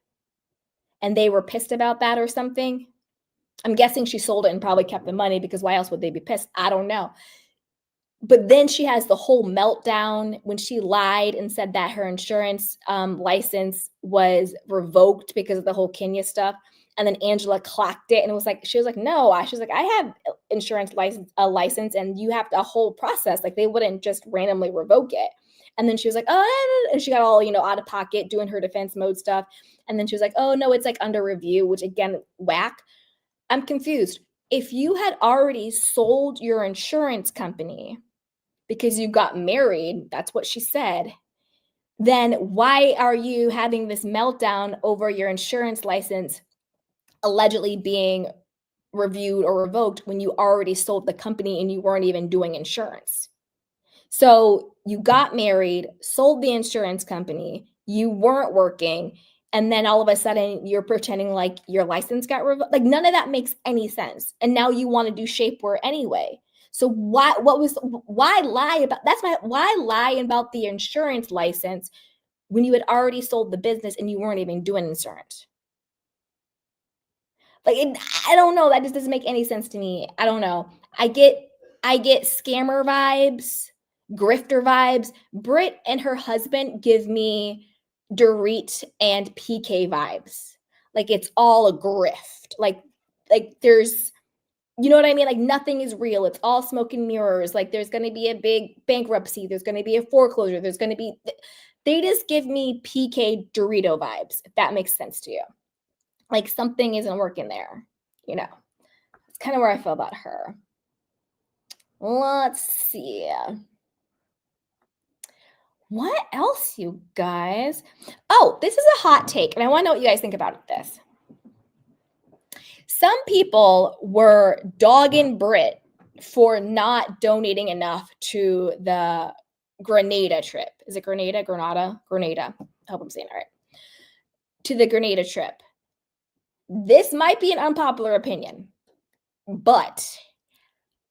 and they were pissed about that or something? I'm guessing she sold it and probably kept the money, because why else would they be pissed? I don't know. But then she has the whole meltdown when she lied and said that her insurance license was revoked because of the whole Kenya stuff. And then Angela clocked it and she was like, no, she was like, I have insurance license and you have a whole process. Like, they wouldn't just randomly revoke it. And then she was like, oh, and she got all, out of pocket doing her defense mode stuff. And then she was like, oh no, it's like under review, which again, whack. I'm confused. If you had already sold your insurance company because you got married, that's what she said, then why are you having this meltdown over your insurance license allegedly being reviewed or revoked when you already sold the company and you weren't even doing insurance. So you got married, sold the insurance company, you weren't working, and then all of a sudden you're pretending like your license got revoked. Like none of that makes any sense. And now you want to do shapewear anyway. So why lie about the insurance license when you had already sold the business and you weren't even doing insurance? Like I don't know. That just doesn't make any sense to me. I don't know. I get scammer vibes, grifter vibes. Britt and her husband give me Dorit and PK vibes. Like it's all a grift. Like there's, you know what I mean? Like nothing is real. It's all smoke and mirrors. Like there's going to be a big bankruptcy. There's going to be a foreclosure. There's going to be, they just give me PK Dorito vibes, if that makes sense to you. Like something isn't working there, you know. It's kind of where I feel about her. Let's see. What else, you guys? Oh, this is a hot take, and I want to know what you guys think about this. Some people were dogging Brit for not donating enough to the Grenada trip. Is it Grenada? Grenada. I hope I'm saying it right. To the Grenada trip. This might be an unpopular opinion, but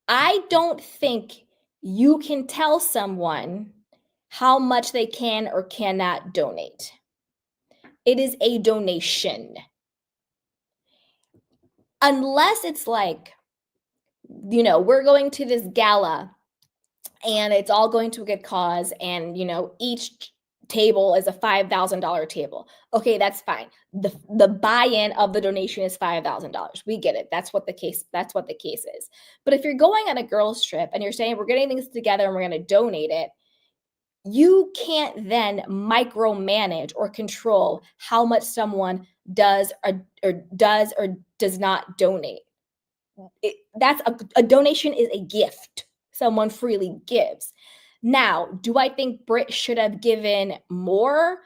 I don't think you can tell someone how much they can or cannot donate. It is a donation. Unless it's like, you know, we're going to this gala and it's all going to a good cause and, you know, each table is a $5,000 table. Okay, that's fine. The buy-in of the donation is $5,000. We get it. That's what the case is. But if you're going on a girls trip and you're saying we're getting things together and we're going to donate it, you can't then micromanage or control how much someone does or does not donate. That's a donation is a gift someone freely gives. Now, do I think Brit should have given more?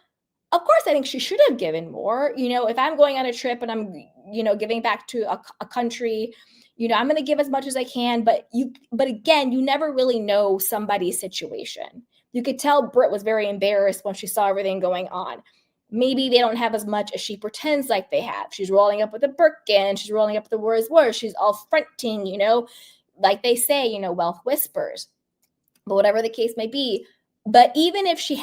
Of course, I think she should have given more. You know, if I'm going on a trip and I'm, you know, giving back to a country, you know, I'm going to give as much as I can. But again, you never really know somebody's situation. You could tell Brit was very embarrassed when she saw everything going on. Maybe they don't have as much as she pretends like they have. She's rolling up with a Birkin. She's rolling up the words. She's all fronting, you know, like they say, you know, wealth whispers. But whatever the case may be. But even if she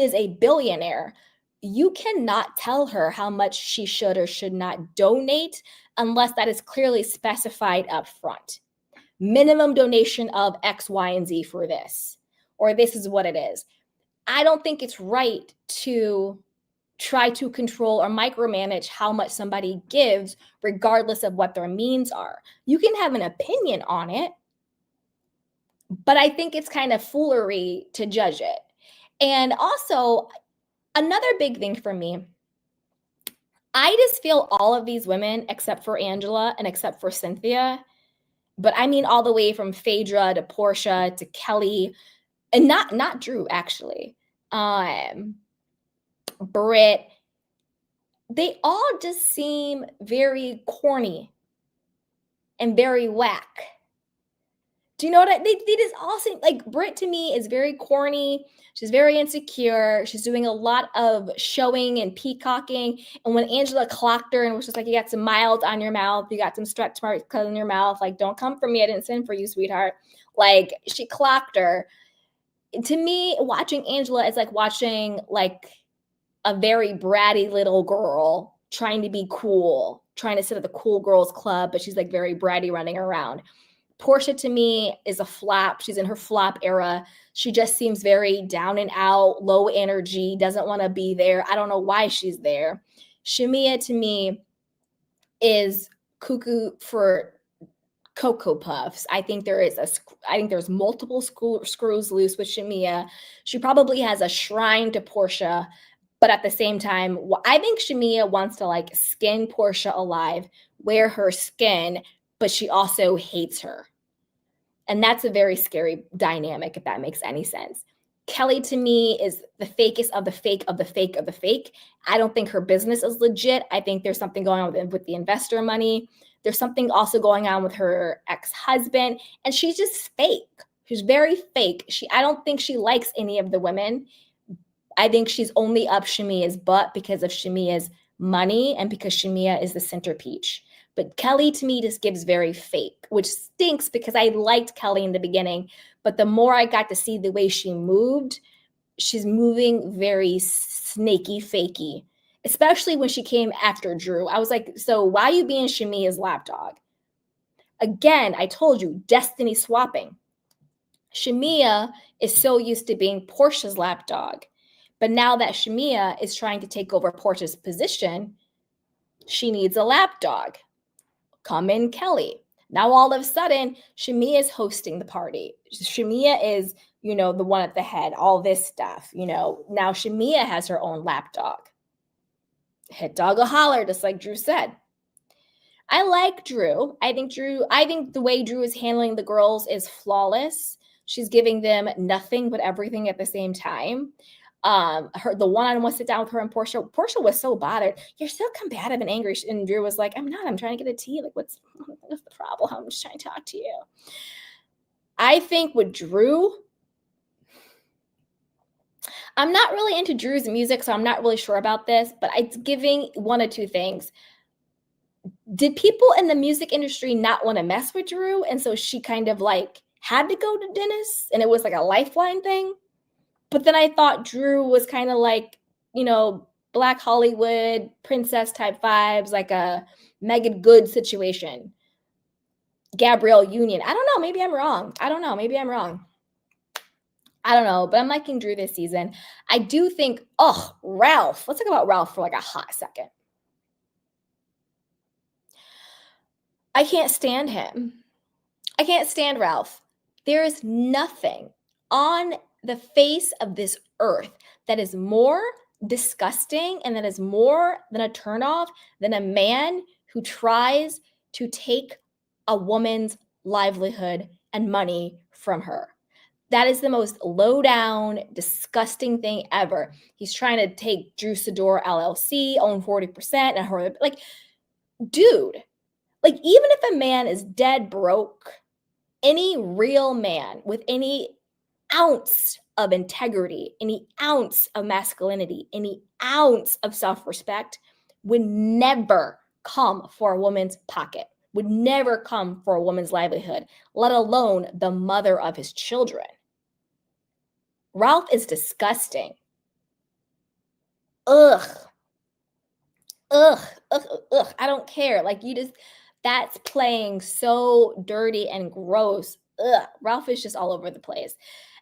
is a billionaire, you cannot tell her how much she should or should not donate unless that is clearly specified up front. Minimum donation of X, Y, and Z for this, or this is what it is. I don't think it's right to try to control or micromanage how much somebody gives, regardless of what their means are. You can have an opinion on it, but I think it's kind of foolery to judge it. And also, another big thing for me, I just feel all of these women, except for Angela and except for Cynthia, but I mean all the way from Phaedra to Porsha to Kelly, and not Drew, actually, Britt, they all just seem very corny and very whack. Do you know what they just all seem like? Britt to me is very corny. She's very insecure. She's doing a lot of showing and peacocking. And when Angela clocked her and was just like, you got some miles on your mouth, you got some stretch marks in your mouth, like, don't come for me, I didn't send for you, sweetheart. Like, she clocked her. To me, watching Angela is like watching like a very bratty little girl trying to be cool, trying to sit at the cool girls club, but she's like very bratty running around. Porsha to me is a flop. She's in her flop era. She just seems very down and out, low energy, doesn't want to be there. I don't know why she's there. Shamea to me is cuckoo for Cocoa Puffs. I think there's multiple screws loose with Shamea. She probably has a shrine to Porsha, but at the same time, I think Shamea wants to like skin Porsha alive, wear her skin, but she also hates her. And that's a very scary dynamic, if that makes any sense. Kelly to me is the fakest of the fake of the fake of the fake. I don't think her business is legit. I think there's something going on with the investor money. There's something also going on with her ex-husband, and she's just fake. She's very fake. I don't think she likes any of the women. I think she's only up Shamea's butt because of Shamea's money and because Shamea is the centerpiece. But Kelly to me just gives very fake, which stinks because I liked Kelly in the beginning. But the more I got to see the way she moved, she's moving very snaky, fakey, especially when she came after Drew. I was like, so why are you being Shamea's lapdog? Again, I told you, destiny swapping. Shamea is so used to being Porsha's lapdog. But now that Shamea is trying to take over Porsha's position, she needs a lapdog. Come in, Kelly. Now, all of a sudden, Shamea is hosting the party. Shamea is, the one at the head, all this stuff. Now Shamea has her own lapdog. Hit dog a holler, just like Drew said. I like Drew. I think the way Drew is handling the girls is flawless. She's giving them nothing but everything at the same time. The one-on-one sit down with her and Porsha was so bothered. You're so combative and angry. And Drew was like, I'm not. I'm trying to get a tea. Like, what's the problem? I'm just trying to talk to you. I think with Drew, I'm not really into Drew's music, so I'm not really sure about this, but it's giving one of two things. Did people in the music industry not want to mess with Drew? And so she kind of like had to go to Dennis, and it was like a lifeline thing. But then I thought Drew was kind of like, Black Hollywood princess type vibes, like a Megan Good situation. Gabrielle Union. I don't know. Maybe I'm wrong. I don't know. Maybe I'm wrong. I don't know. But I'm liking Drew this season. I do think, Ralph. Let's talk about Ralph for like a hot second. I can't stand him. I can't stand Ralph. There is nothing on the face of this earth that is more disgusting and that is more than a turnoff than a man who tries to take a woman's livelihood and money from her. That is the most low down, disgusting thing ever. He's trying to take Drew Sidor LLC, own 40%, and her, like, dude, like, even if a man is dead broke, any real man with any ounce of integrity, any ounce of masculinity, any ounce of self-respect would never come for a woman's pocket, would never come for a woman's livelihood, let alone the mother of his children. Ralph is disgusting. Ugh. I don't care. Like, that's playing so dirty and gross. Ugh. Ralph is just all over the place.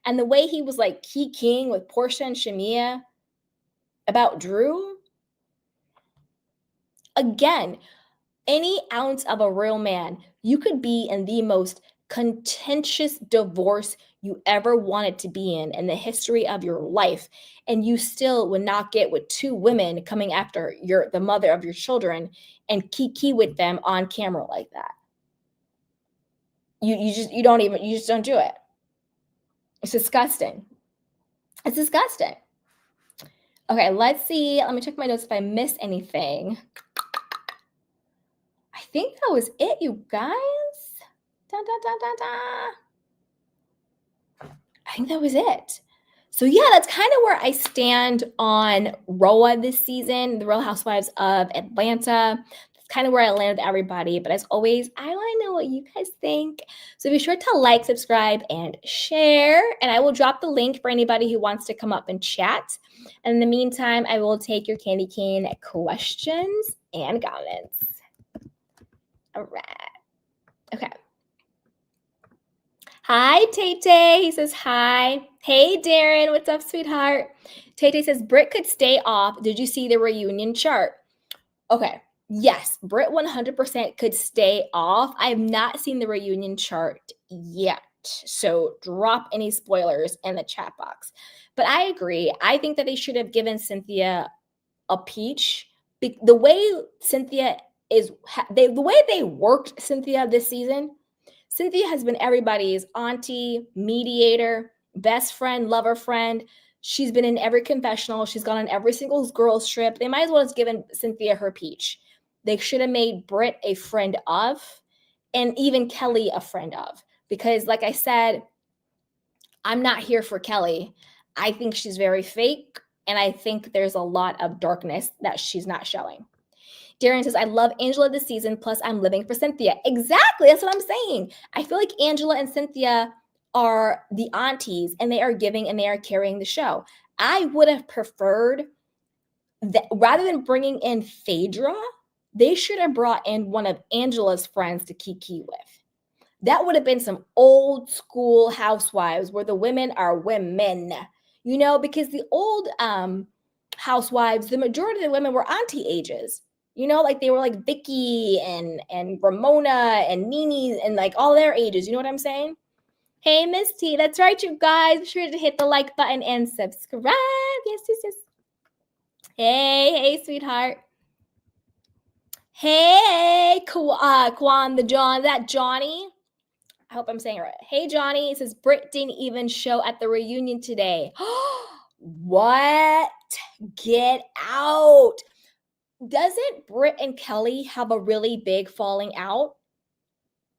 And the way he was like keying with Porsha and Shamea about Drew, again, any ounce of a real man, you could be in the most contentious divorce you ever wanted to be in the history of your life, and you still would not get with two women coming after the mother of your children and key with them on camera like that. You just don't do it. It's disgusting. It's disgusting. Okay, let's see. Let me check my notes if I missed anything. I think that was it, you guys. I think that was it. So yeah, that's kind of where I stand on ROA this season, the Real Housewives of Atlanta. That's kind of where I land with everybody. But as always, I want to know what you guys think. So be sure to like, subscribe, and share. And I will drop the link for anybody who wants to come up and chat. And in the meantime, I will take your candy cane questions and comments. All right. Okay. Hi, Tay-Tay. He says hi. Hey, Darren. What's up, sweetheart? Tay-Tay says, Britt could stay off. Did you see the reunion chart? Okay. Yes, Britt 100% could stay off. I have not seen the reunion chart yet. So drop any spoilers in the chat box. But I agree. I think that they should have given Cynthia a peach. The way Cynthia the way they worked Cynthia this season, Cynthia has been everybody's auntie, mediator, best friend, lover friend. She's been in every confessional. She's gone on every single girls trip. They might as well have given Cynthia her peach. They should have made Britt a friend of, and even Kelly a friend of. Because like I said, I'm not here for Kelly. I think she's very fake, and I think there's a lot of darkness that she's not showing. Darren says, I love Angela this season, plus I'm living for Cynthia. Exactly, that's what I'm saying. I feel like Angela and Cynthia are the aunties, and they are giving and they are carrying the show. I would have preferred that rather than bringing in Phaedra, they should have brought in one of Angela's friends to kiki with. That would have been some old school housewives where the women are women, you know, because the old housewives, the majority of the women were auntie ages, you know, like they were like Vicky and Ramona and Nene and like all their ages. You know what I'm saying? Hey, Miss T, that's right, you guys. Be sure to hit the like button and subscribe. Yes, yes, yes. Hey, sweetheart. Hey, Kwan the John, that Johnny. I hope I'm saying it right. Hey, Johnny. It says Britt didn't even show at the reunion today. What? Get out. Doesn't Britt and Kelly have a really big falling out?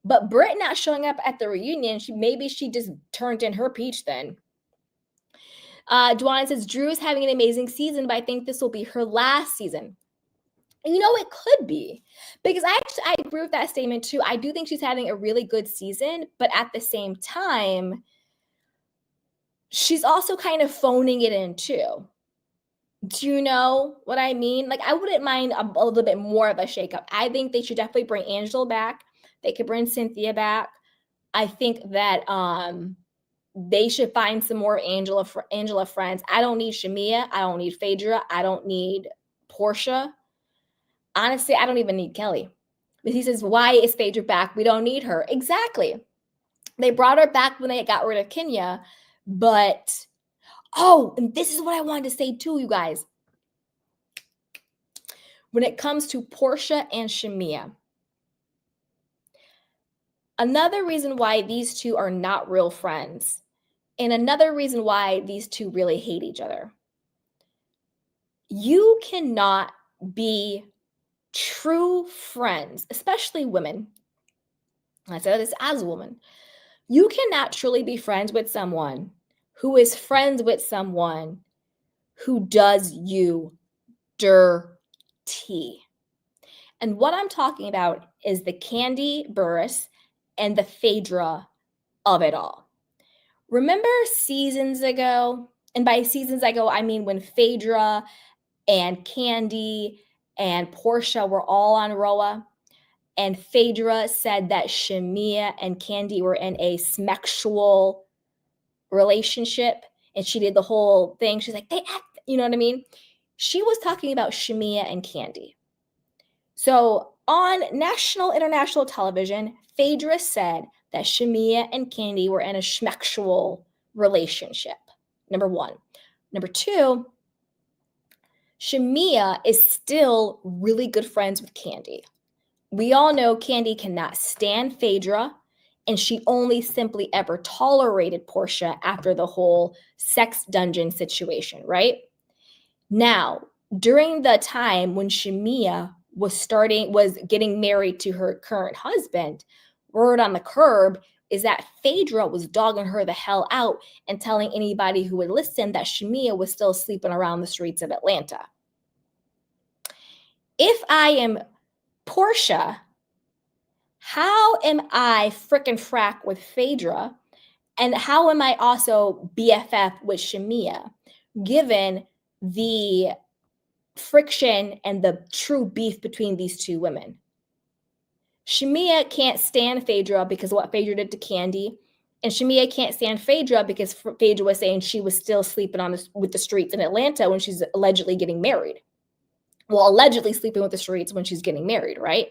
But Britt not showing up at the reunion, maybe she just turned in her peach then. Dwana says Drew is having an amazing season, but I think this will be her last season. And you know, it could be, because I agree with that statement too. I do think she's having a really good season, but at the same time, she's also kind of phoning it in too. Do you know what I mean? Like, I wouldn't mind a little bit more of a shakeup. I think they should definitely bring Angela back. They could bring Cynthia back. I think that they should find some more Angela friends. I don't need Shamea. I don't need Phaedra. I don't need Porsha. Honestly, I don't even need Kelly. But he says, why is Phaedra back? We don't need her. Exactly. They brought her back when they got rid of Kenya. But, oh, and this is what I wanted to say too, you guys. When it comes to Porsha and Shamea, another reason why these two are not real friends, and another reason why these two really hate each other. You cannot be true friends, especially women. I say this as a woman. You cannot truly be friends with someone who is friends with someone who does you dirty. And what I'm talking about is the Kandi Burruss and the Phaedra of it all. Remember seasons ago, and by seasons ago, I mean when Phaedra and Kandi and Porsha were all on Roa, and Phaedra said that Shamea and Kandi were in a smexual relationship, and she did the whole thing. She's like, they act, you know what I mean? She was talking about Shamea and Kandi. So on national, international television, Phaedra said that Shamea and Kandi were in a schmexual relationship. Number one. Number two, Shamea is still really good friends with Kandi. We all know Kandi cannot stand Phaedra, and she only simply ever tolerated Porsha after the whole sex dungeon situation, right? Now, during the time when Shamea was getting married to her current husband, word on the curb is that Phaedra was dogging her the hell out and telling anybody who would listen that Shamea was still sleeping around the streets of Atlanta. If I am Porsha, how am I frickin' frack with Phaedra? And how am I also BFF with Shamea, given the friction and the true beef between these two women? Shamea can't stand Phaedra because of what Phaedra did to Kandi. And Shamea can't stand Phaedra because Phaedra was saying she was still sleeping with the streets in Atlanta when she's allegedly getting married. Well, allegedly sleeping with the streets when she's getting married, right?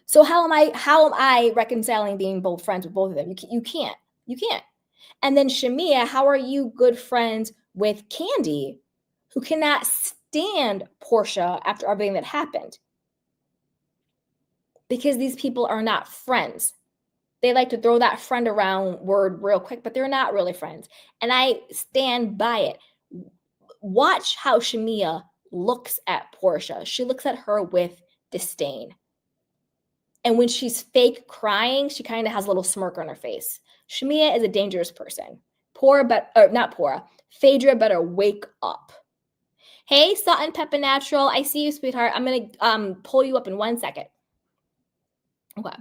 So how am I reconciling being both friends with both of them? You can't. And then Shamea, how are you good friends with Kandi, who cannot stand Porsha after everything that happened? Because these people are not friends. They like to throw that friend around word real quick, but they're not really friends. And I stand by it. Watch how Shamea looks at Porsha. She looks at her with disdain. And when she's fake crying, she kind of has a little smirk on her face. Shamea is a dangerous person. Phaedra better wake up. Hey, Salt and Pepper Natural. I see you, sweetheart. I'm going to pull you up in 1 second. Okay.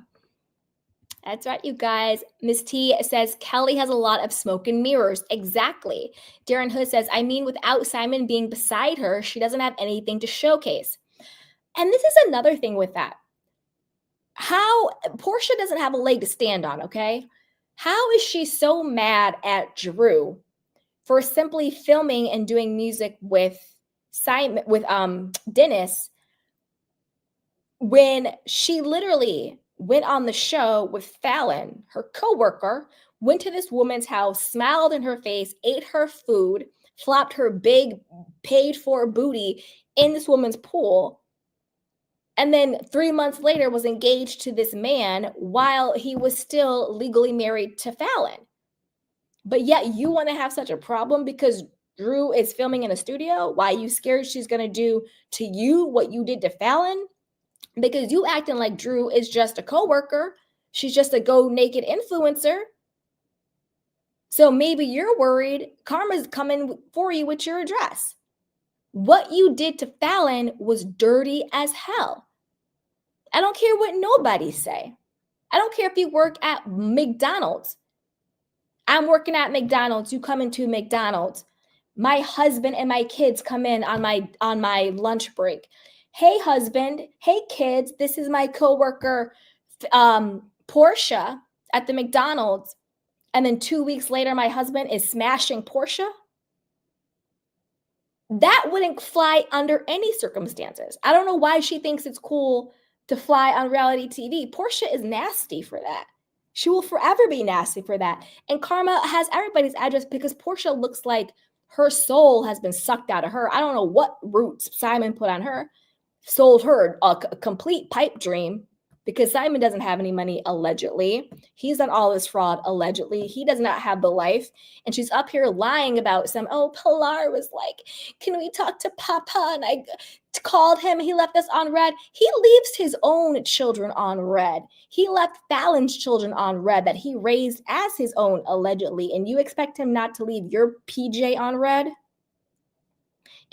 That's right, you guys. Miss T says, Kelly has a lot of smoke and mirrors. Exactly. Darren Hood says, I mean, without Simon being beside her, she doesn't have anything to showcase. And this is another thing with that. How Porsha doesn't have a leg to stand on, okay? How is she so mad at Drew for simply filming and doing music with Simon, with Dennis, when she literally went on the show with Fallon, her coworker, went to this woman's house, smiled in her face, ate her food, flopped her big paid-for booty in this woman's pool, and then 3 months later was engaged to this man while he was still legally married to Fallon. But yet you want to have such a problem because Drew is filming in a studio? Why are you scared she's going to do to you what you did to Fallon? Because you acting like Drew is just a coworker. She's just a go naked influencer. So maybe you're worried karma's coming for you with your address. What you did to Fallon was dirty as hell. I don't care what nobody say. I don't care if you work at McDonald's. I'm working at McDonald's. You come into McDonald's. My husband and my kids come in on my lunch break. Hey, husband. Hey, kids. This is my coworker, Porsha, at the McDonald's. And then 2 weeks later, my husband is smashing Porsha. That wouldn't fly under any circumstances. I don't know why she thinks it's cool to fly on reality TV. Porsha is nasty for that. She will forever be nasty for that. And karma has everybody's address because Porsha looks like her soul has been sucked out of her. I don't know what roots Simon put on her. Sold her a complete pipe dream because Simon doesn't have any money, allegedly. He's done all this fraud, allegedly. He does not have the life. And she's up here lying about Pilar was like, can we talk to Papa? And I called him. He left us on red. He leaves his own children on red. He left Fallon's children on red that he raised as his own, allegedly. And you expect him not to leave your PJ on red?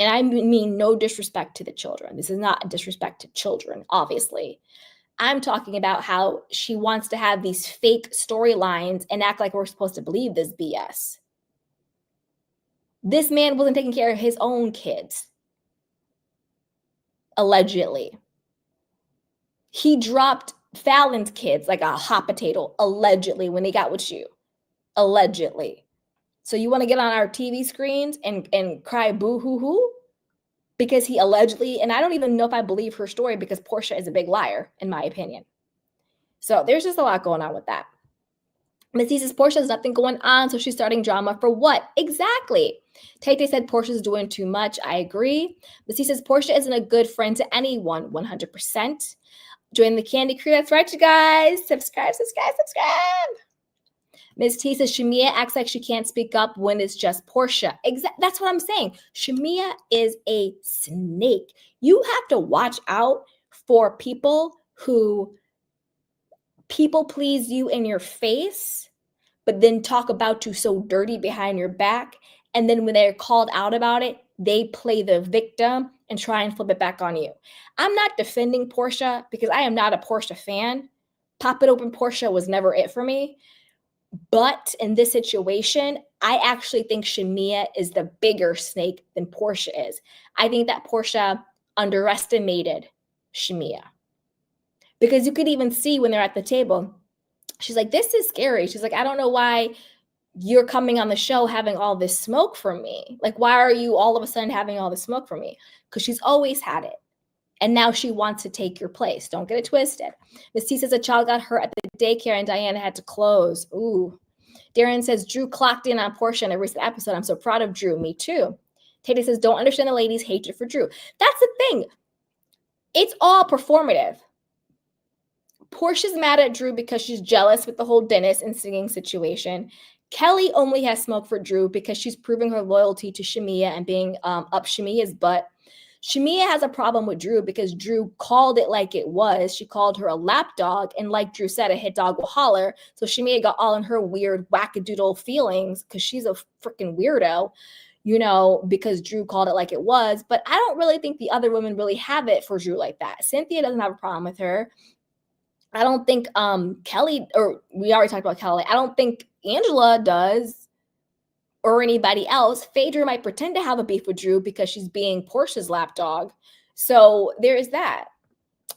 And I mean no disrespect to the children. This is not a disrespect to children, obviously. I'm talking about how she wants to have these fake storylines and act like we're supposed to believe this BS. This man wasn't taking care of his own kids. Allegedly. He dropped Fallon's kids like a hot potato, allegedly, when they got with you. Allegedly. So you want to get on our TV screens and cry boo-hoo-hoo? Because he allegedly, and I don't even know if I believe her story because Porsha is a big liar, in my opinion. So there's just a lot going on with that. Missy says Porsha has nothing going on, so she's starting drama for what? Exactly. Tay said Portia's doing too much. I agree. Missy says Porsha isn't a good friend to anyone, 100%. Join the Candy Crew. That's right, you guys. Subscribe. Ms. T says Shamea acts like she can't speak up when it's just Porsha. That's what I'm saying. Shamea is a snake. You have to watch out for people who people please you in your face, but then talk about you so dirty behind your back. And then when they're called out about it, they play the victim and try and flip it back on you. I'm not defending Porsha because I am not a Porsha fan. Pop It Open Porsha was never it for me. But in this situation, I actually think Shamea is the bigger snake than Porsha is. I think that Porsha underestimated Shamea. Because you could even see when they're at the table, she's like, this is scary. She's like, I don't know why you're coming on the show having all this smoke from me. Like, why are you all of a sudden having all this smoke from me? Because she's always had it. And now she wants to take your place. Don't get it twisted. Miss T says a child got hurt at the daycare and Diana had to close. Ooh. Darren says Drew clocked in on Porsha in a recent episode. I'm so proud of Drew. Me too. Tate says don't understand the ladies' hatred for Drew. That's the thing. It's all performative. Portia's mad at Drew because she's jealous with the whole Dennis and singing situation. Kelly only has smoke for Drew because she's proving her loyalty to Shamea and being up Shamea's butt. Shamea has a problem with Drew because Drew called it like it was. She called her a lapdog, and like Drew said, a hit dog will holler. So Shamea got all in her weird wackadoodle feelings because she's a freaking weirdo, because Drew called it like it was. But I don't really think the other women really have it for Drew like that. Cynthia doesn't have a problem with her. I don't think Kelly, or we already talked about Kelly. I don't think Angela does, or anybody else. Phaedra might pretend to have a beef with Drew because she's being Portia's lapdog. So there is that.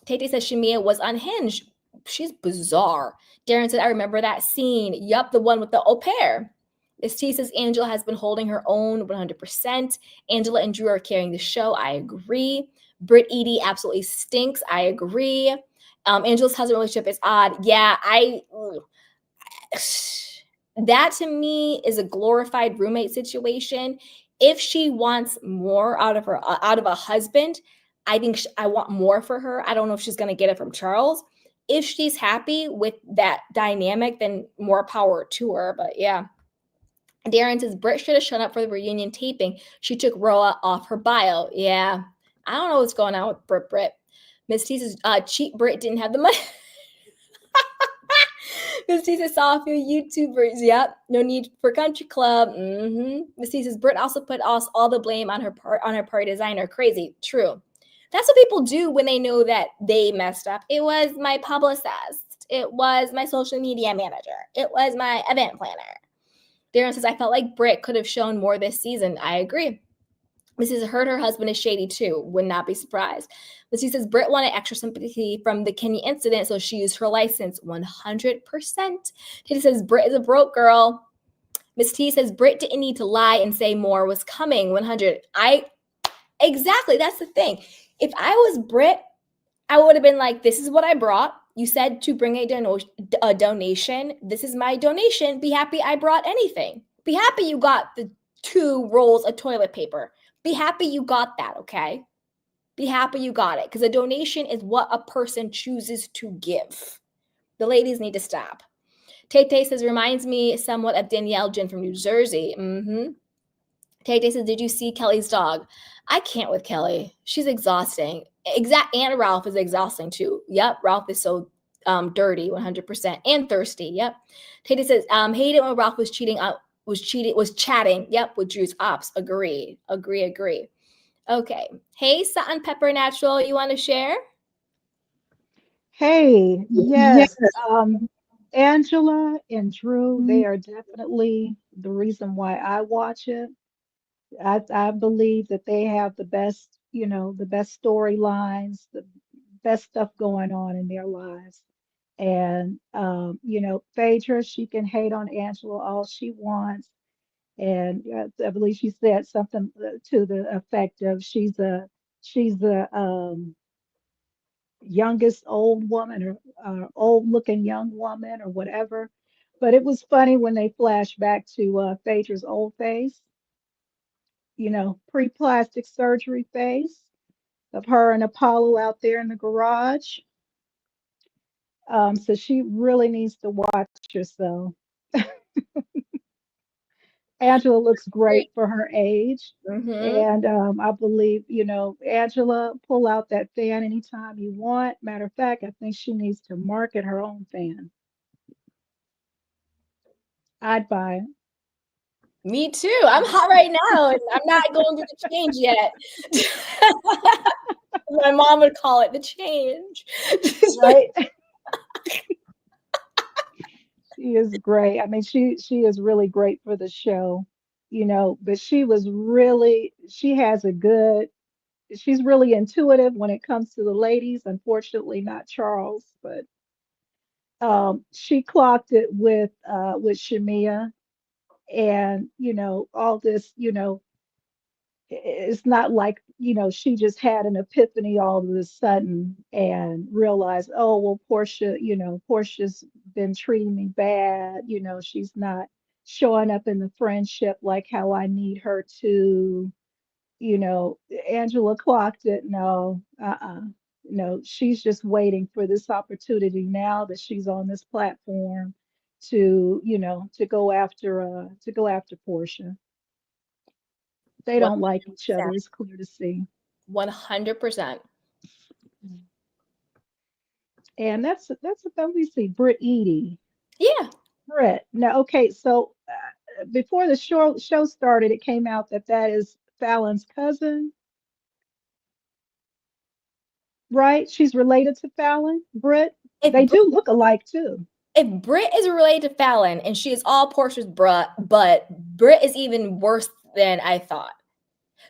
Tate says Shamea was unhinged. She's bizarre. Darren said, I remember that scene. Yup, the one with the au pair. Miss T says Angela has been holding her own 100%. Angela and Drew are carrying the show. I agree. Britt Edie absolutely stinks. I agree. Angela's husband relationship is odd. Yeah, that to me is a glorified roommate situation. If she wants more out of a husband, I think I want more for her. I don't know if she's going to get it from Charles. If she's happy with that dynamic, then more power to her. But yeah. Darren says Britt should have shown up for the reunion taping. She took Roa off her bio. Yeah. I don't know what's going on with Britt. Miss T says cheap Britt didn't have the money. Miss T says saw a few YouTubers. Yep. No need for country club. Miss T says Britt also put all the blame on her party designer. Crazy. True. That's what people do when they know that they messed up. It was my publicist. It was my social media manager. It was my event planner. Darren says, I felt like Britt could have shown more this season. I agree. Mrs. Heard her husband is shady too. Would not be surprised. Missy says Britt wanted extra sympathy from the Kenya incident, so she used her license 100%. Teddy says Britt is a broke girl. Miss T says Britt didn't need to lie and say more was coming. 100. Exactly. That's the thing. If I was Britt, I would have been like, this is what I brought. You said to bring a donation. This is my donation. Be happy I brought anything. Be happy you got the 2 rolls of toilet paper. Be happy you got that, okay? Be happy you got it, because a donation is what a person chooses to give. The ladies need to stop. Tay says, reminds me somewhat of Danielle Jen from New Jersey. Tay says, did you see Kelly's dog? I can't with Kelly. She's exhausting. And Ralph is exhausting too. Yep, Ralph is so dirty, 100%, and thirsty. Yep. Tay says, hated when Ralph was chatting. Yep, with Drew's ops. Agree. Okay. Hey, Salt and Pepper Natural, you want to share? Hey, Yes. yes, Angela and Drew, they are definitely the reason why I watch it. I believe that they have the best, the best storylines, the best stuff going on in their lives. And Phaedra, she can hate on Angela all she wants. And I believe she said something to the effect of she's the youngest old woman or old looking young woman or whatever. But it was funny when they flashed back to Phaedra's old face, pre-plastic surgery face of her and Apollo out there in the garage. So she really needs to watch herself. Angela looks great for her age. Mm-hmm. And I believe, Angela, pull out that fan anytime you want. Matter of fact, I think she needs to market her own fan. I'd buy it. Me too. I'm hot right now, and I'm not going through the change yet. My mom would call it the change. Right? She is great. I mean, she is really great for the show, but she has a good, she's really intuitive when it comes to the ladies. Unfortunately, not Charles, but she clocked it with Shamea, and all this, it's not like she just had an epiphany all of a sudden and realized, oh well, Portia's been treating me bad, she's not showing up in the friendship like how I need her to. you know Angela clocked it. No, she's just waiting for this opportunity now that she's on this platform to go after Portia. They don't like each other. 100%. It's clear to see. 100%. And that's about, we see Britt Edie. Yeah. Britt. Now, okay, so before the show started, it came out that that is Fallon's cousin, right? She's related to Fallon, Britt. If They Brit, do look alike too. if Brit is related to Fallon and she is all Portia's but Brit is even worse than I thought.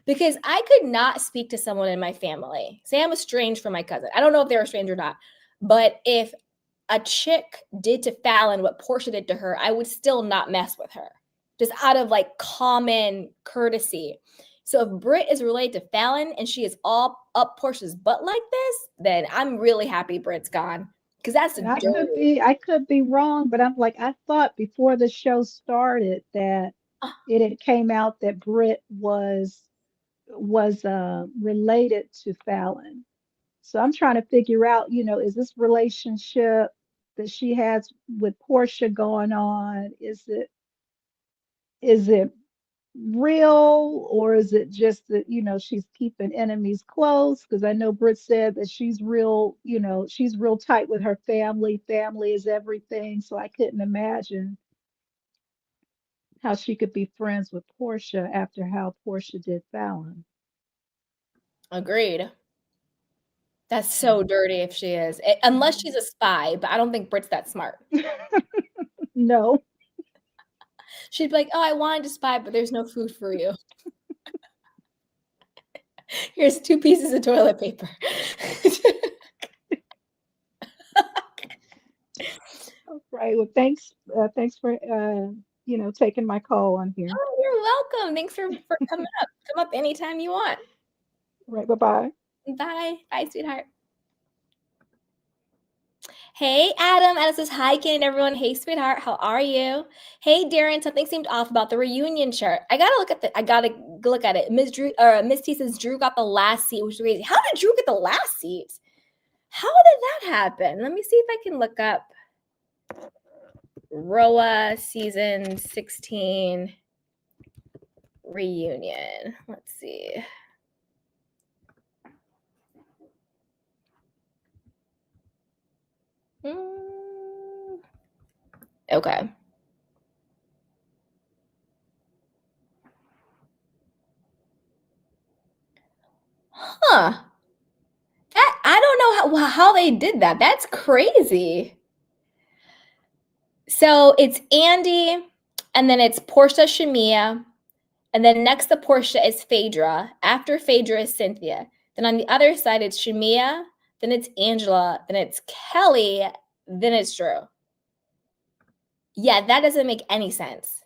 Because I could not speak to someone in my family. Say I'm estranged from my cousin. I don't know if they're estranged or not. But if a chick did to Fallon what Porsha did to her, I would still not mess with her. Just out of like common courtesy. So if Britt is related to Fallon and she is all up Portia's butt like this, then I'm really happy Britt's gone. Because that's And dirty. I could be wrong, but I'm like, I thought before the show started that it had came out that Britt was related to Fallon. So I'm trying to figure out, is this relationship that she has with Portia going on, is it real, or is it just that, she's keeping enemies close? Because I know Britt said that she's real tight with her family. Family is everything. So I couldn't imagine how she could be friends with Portia after how Portia did Fallon. Agreed. That's so dirty if she is. Unless she's a spy, but I don't think Britt's that smart. No. She'd be like, oh, I wanted to spy, but there's no food for you. Here's 2 pieces of toilet paper. Right. Well, thanks for taking my call on here. Oh, you're welcome. Thanks for coming up. Come up anytime you want. Right. Bye-bye. Bye. Bye, sweetheart. Hey, Adam. Adam says, hi, Ken and everyone. Hey, sweetheart. How are you? Hey, Darren. Something seemed off about the reunion shirt. I gotta look at it. Miss T says Drew got the last seat, which is crazy. How did Drew get the last seat? How did that happen? Let me see if I can look up Roa season 16 reunion. Let's see. Okay. Huh. I don't know how they did that. That's crazy. So it's Andy, and then it's Porsha, Shamea, and then next to Porsha is Phaedra. After Phaedra is Cynthia. Then on the other side, it's Shamea, then it's Angela, then it's Kelly, then it's Drew. Yeah, that doesn't make any sense.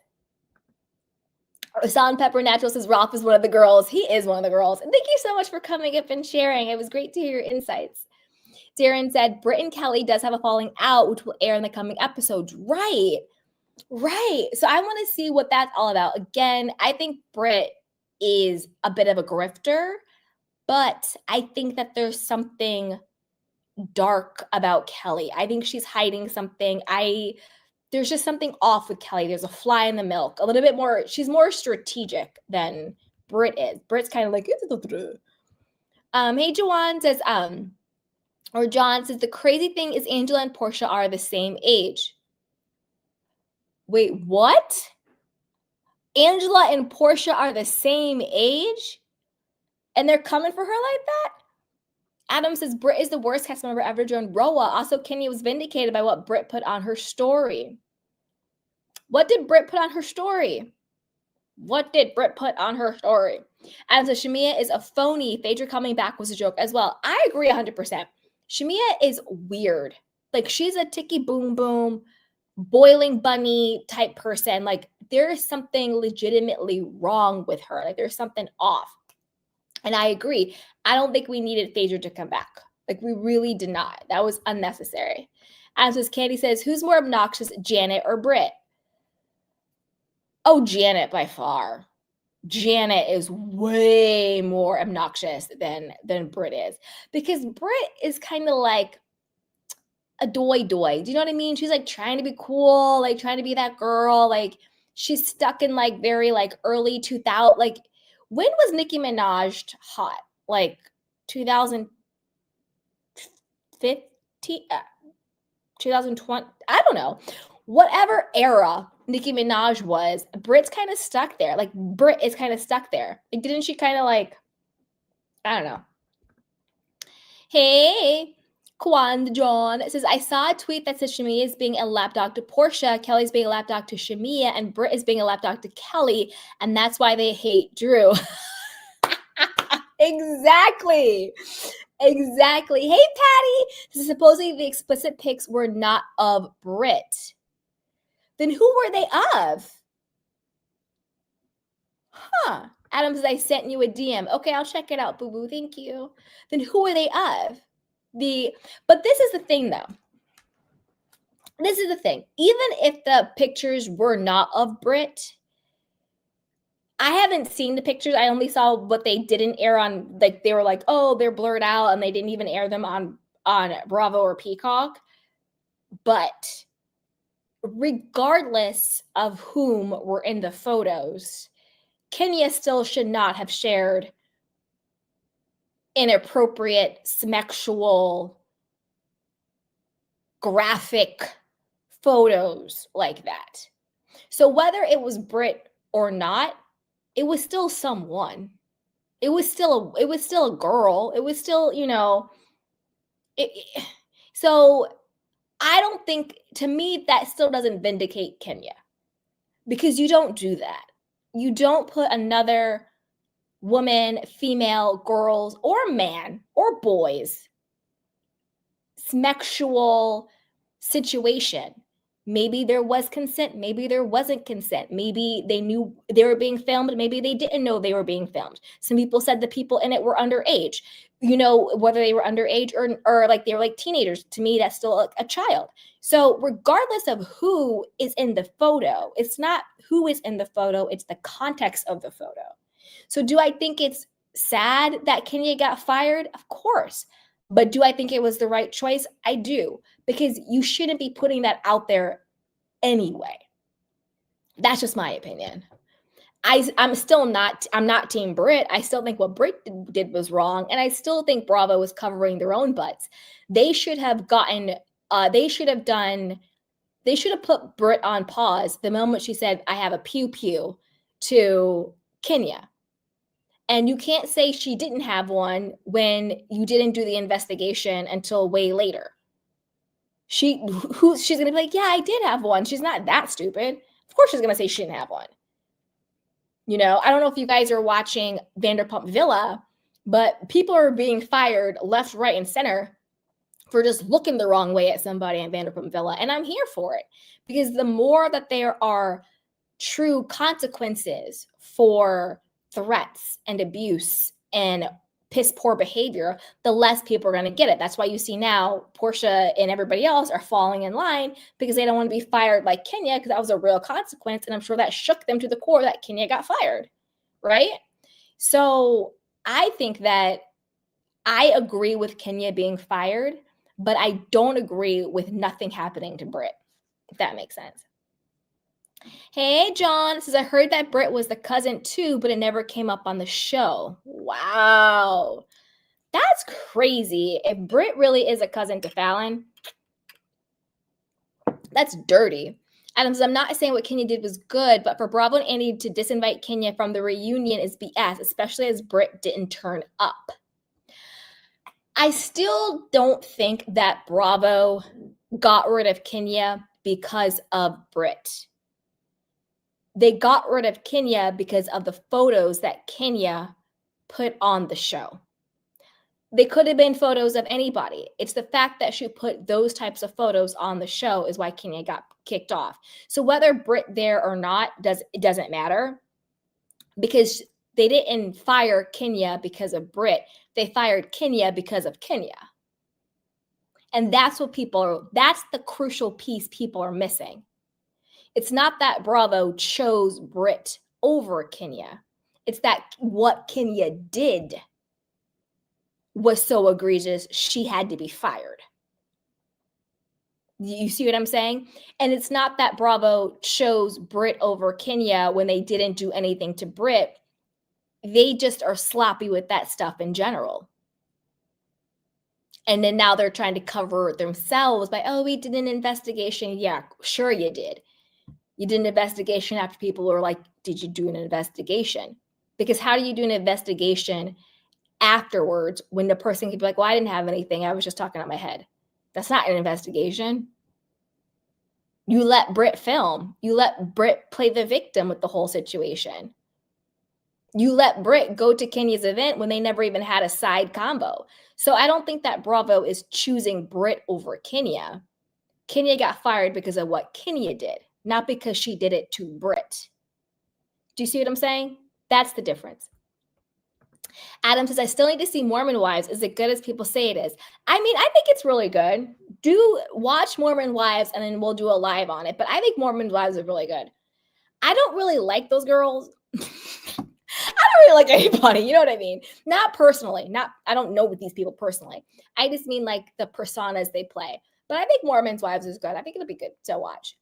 Salt and Pepper Natural says Rolf is one of the girls. He is one of the girls. And thank you so much for coming up and sharing. It was great to hear your insights. Darren said, Britt and Kelly does have a falling out, which will air in the coming episodes. Right. So I want to see what that's all about. Again, I think Britt is a bit of a grifter, but I think that there's something dark about Kelly. I think she's hiding something. There's just something off with Kelly. There's a fly in the milk. A little bit more, she's more strategic than Britt is. Britt's kind of like, hey, Joanne says, John says, the crazy thing is Angela and Porsha are the same age. Wait, what? Angela and Porsha are the same age? And they're coming for her like that? Adam says, Britt is the worst cast member ever joined Roa. Also, Kenya was vindicated by what Britt put on her story. What did Britt put on her story? Adam says, Shamea is a phony. Phaedra coming back was a joke as well. I agree 100%. Shamea is weird. Like, she's a ticky boom boom, boiling bunny type person. Like, there is something legitimately wrong with her. Like, there's something off. And I agree. I don't think we needed Phaedra to come back. Like, we really did not. That was unnecessary. As as Candy says, who's more obnoxious, Janet or Britt? Oh, Janet by far. Janet is way more obnoxious than Brit is, because Brit is kind of like a doy. Do you know what I mean? She's like trying to be cool, like trying to be that girl. Like she's stuck in like very like early 2000. Like when was Nicki Minaj hot? Like 2015, 2020. I don't know. Whatever era Nicki Minaj was, Brit's kind of stuck there. Like Brit is kind of stuck there. Like, didn't she kind of like, I don't know. Hey, Kwan John says, I saw a tweet that says Shamea is being a lapdog to Porsha, Kelly's being a lapdog to Shamea, and Brit is being a lapdog to Kelly, and that's why they hate Drew. Exactly. Exactly. Hey, Patty. So supposedly the explicit pics were not of Brit. Then who were they of? Huh. Adam says, I sent you a DM. Okay, I'll check it out, boo-boo. Thank you. Then who are they of? But this is the thing, though. This is the thing. Even if the pictures were not of Brit, I haven't seen the pictures. I only saw what they didn't air on, like they were like, oh, they're blurred out, and they didn't even air them on Bravo or Peacock. But regardless of whom were in the photos, Kenya still should not have shared inappropriate, sexual, graphic photos like that. So whether it was Brit or not, it was still someone. It was still a girl. It was still, you know, so I don't think, to me, that still doesn't vindicate Kenya, because you don't do that. You don't put another woman, female, girls, or man, or boys, sexual situation. Maybe there was consent, maybe there wasn't consent, maybe they knew they were being filmed, maybe they didn't know they were being filmed. Some people said the people in it were underage. You know, whether they were underage or like they were like teenagers, to me that's still a child. So regardless of who is in the photo, it's not who is in the photo, it's the context of the photo. So do I think it's sad that Kenya got fired? Of course. But do I think it was the right choice? I do, because you shouldn't be putting that out there anyway. That's just my opinion. I'm not Team Brit. I still think what Brit did was wrong. And I still think Bravo was covering their own butts. They should have put Brit on pause the moment she said, I have a pew pew to Kenya. And you can't say she didn't have one when you didn't do the investigation until way later. She's going to be like, yeah, I did have one. She's not that stupid. Of course she's going to say she didn't have one. You know, I don't know if you guys are watching Vanderpump Villa, but people are being fired left, right, and center for just looking the wrong way at somebody in Vanderpump Villa. And I'm here for it, because the more that there are true consequences for threats and abuse and piss poor behavior, the less people are going to get it. That's why you see now Porsha and everybody else are falling in line, because they don't want to be fired like Kenya, because that was a real consequence. And I'm sure that shook them to the core that Kenya got fired, right? So I think that I agree with Kenya being fired, but I don't agree with nothing happening to Brit, if that makes sense. Hey, John says, I heard that Brit was the cousin too, but it never came up on the show. Wow. That's crazy. If Brit really is a cousin to Fallon, that's dirty. Adam says, I'm not saying what Kenya did was good, but for Bravo and Andy to disinvite Kenya from the reunion is BS, especially as Brit didn't turn up. I still don't think that Bravo got rid of Kenya because of Brit. They got rid of Kenya because of the photos that Kenya put on the show. They could have been photos of anybody. It's the fact that she put those types of photos on the show is why Kenya got kicked off. So whether Brit there or not, it doesn't matter, because they didn't fire Kenya because of Brit. They fired Kenya because of Kenya. And that's the crucial piece people are missing. It's not that Bravo chose Brit over Kenya. It's that what Kenya did was so egregious, she had to be fired. You see what I'm saying? And it's not that Bravo chose Brit over Kenya when they didn't do anything to Brit. They just are sloppy with that stuff in general. And then now they're trying to cover themselves by, oh, we did an investigation. Yeah, sure you did. You did an investigation after people were like, did you do an investigation? Because how do you do an investigation afterwards when the person can be like, well, I didn't have anything. I was just talking out my head. That's not an investigation. You let Brit film. You let Brit play the victim with the whole situation. You let Brit go to Kenya's event when they never even had a side combo. So I don't think that Bravo is choosing Brit over Kenya. Kenya got fired because of what Kenya did, not because she did it to Brit. Do you see what I'm saying? That's the difference. Adam says, I still need to see Mormon Wives. Is it good as people say it is? I mean, I think it's really good. Do watch Mormon Wives and then we'll do a live on it. But I think Mormon Wives are really good. I don't really like those girls. I don't really like anybody. You know what I mean? Not personally. I don't know with these people personally. I just mean like the personas they play. But I think Mormon's Wives is good. I think it'll be good to watch.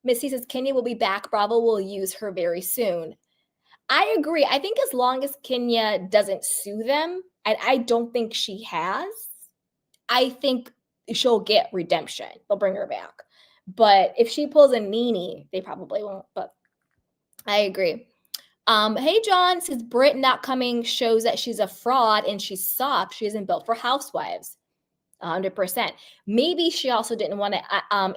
Missy says, Kenya will be back. Bravo will use her very soon. I agree. I think as long as Kenya doesn't sue them, and I don't think she has, I think she'll get redemption. They'll bring her back. But if she pulls a Nene, they probably won't. But I agree. Hey, John says Brit not coming shows that she's a fraud and she's soft. She isn't built for housewives. 100%. Maybe she also didn't want to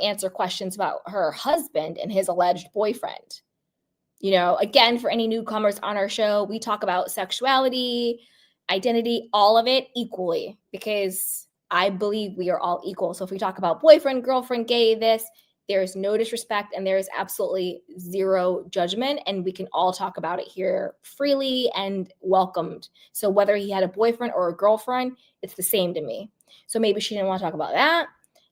answer questions about her husband and his alleged boyfriend. You know, again, for any newcomers on our show, we talk about sexuality, identity, all of it equally, because I believe we are all equal. So if we talk about boyfriend, girlfriend, gay, this, there is no disrespect and there is absolutely zero judgment. And we can all talk about it here freely and welcomed. So whether he had a boyfriend or a girlfriend, it's the same to me. So maybe she didn't want to talk about that.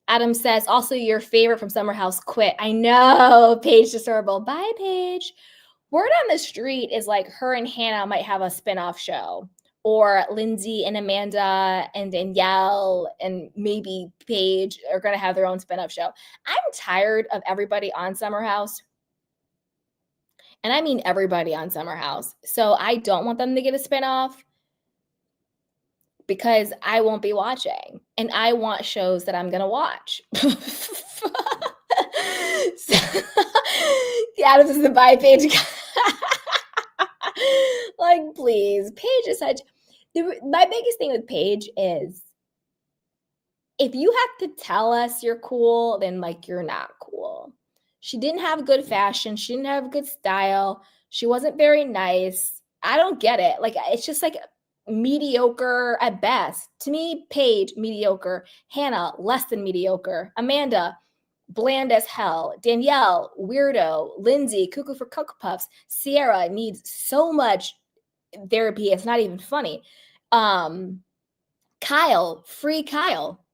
Adam says, also your favorite from Summer House quit. I know, Paige Desorable. Bye, Paige. Word on the street is like her and Hannah might have a spinoff show, or Lindsay and Amanda and Danielle and maybe Paige are going to have their own spinoff show. I'm tired of everybody on Summer House. And I mean everybody on Summer House. So I don't want them to get a spinoff because I won't be watching. And I want shows that I'm going to watch. Adam says the bye Paige. Like, please. Paige is such... My biggest thing with Paige is if you have to tell us you're cool, then like you're not cool. She didn't have good fashion. She didn't have good style. She wasn't very nice. I don't get it. Like, it's just like mediocre at best. To me, Paige, mediocre. Hannah, less than mediocre. Amanda, bland as hell. Danielle, weirdo. Lindsay, cuckoo for Cocoa Puffs. Sierra needs so much therapy. It's not even funny. Kyle, free Kyle.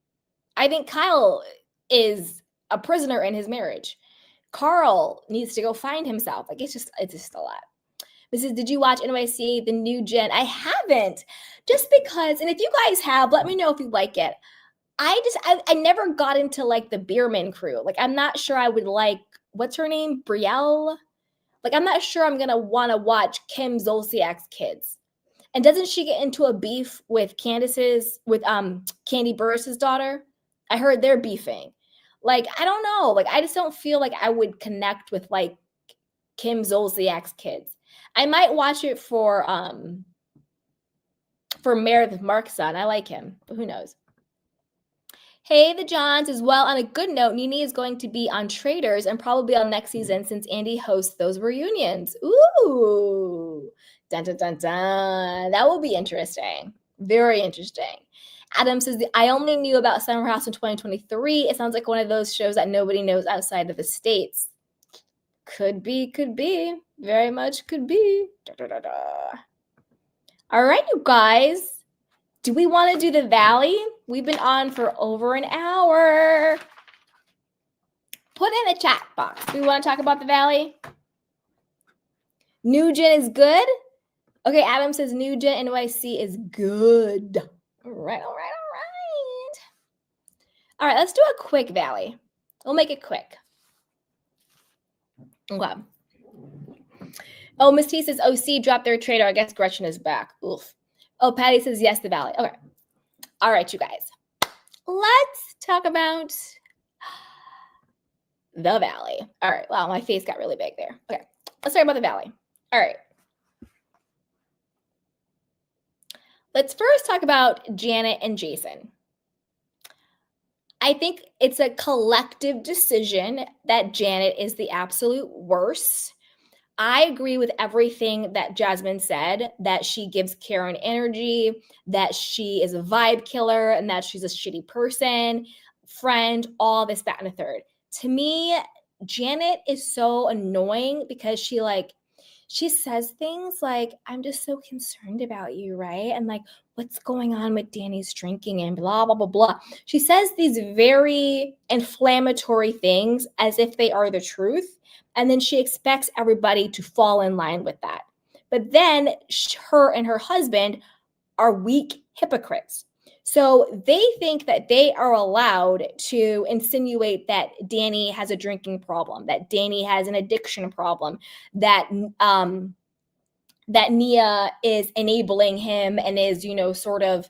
I think Kyle is a prisoner in his marriage. Carl needs to go find himself. Like, it's just a lot. Mrs. Did you watch NYC, the new gen? I haven't, just because, and if you guys have, let me know if you like it. I never got into like the Bierman crew. Like, I'm not sure I would like, what's her name? Brielle? Like, I'm not sure I'm going to want to watch Kim Zolciak's kids. And doesn't she get into a beef with Candy Burris's daughter? I heard they're beefing. Like, I don't know. Like, I just don't feel like I would connect with like Kim Zolciak's kids. I might watch it for Meredith Mark's son. I like him, but who knows? Hey, the Johns as well. On a good note, Nene is going to be on Traders and probably on next season since Andy hosts those reunions. Ooh, dun, dun, dun, dun. That will be interesting. Very interesting. Adam says, I only knew about Summer House in 2023. It sounds like one of those shows that nobody knows outside of the States. Could be. Very much could be. Da, da, da, da. All right, you guys. Do we want to do the Valley? We've been on for over an hour. Put in the chat box. Do we want to talk about the Valley? New Gen is good. Okay, Adam says New Gen NYC is good. All right. All right, let's do a quick Valley. We'll make it quick. Okay. Oh, Miss T says OC dropped their trader. I guess Gretchen is back. Oof. Oh, Patty says yes, the Valley. Okay. All right, you guys. Let's talk about the Valley. All right. Wow, my face got really big there. Okay. Let's talk about the Valley. All right. Let's first talk about Janet and Jason. I think it's a collective decision that Janet is the absolute worst. I agree with everything that Jasmine said, that she gives Karen energy, that she is a vibe killer, and that she's a shitty person, friend, all this, that, and a third. To me, Janet is so annoying because she says things like, I'm just so concerned about you, right? And like, what's going on with Danny's drinking and blah, blah, blah, blah. She says these very inflammatory things as if they are the truth. And then she expects everybody to fall in line with that. But then her and her husband are weak hypocrites. So they think that they are allowed to insinuate that Danny has a drinking problem, that Danny has an addiction problem, that that Nia is enabling him and is, sort of,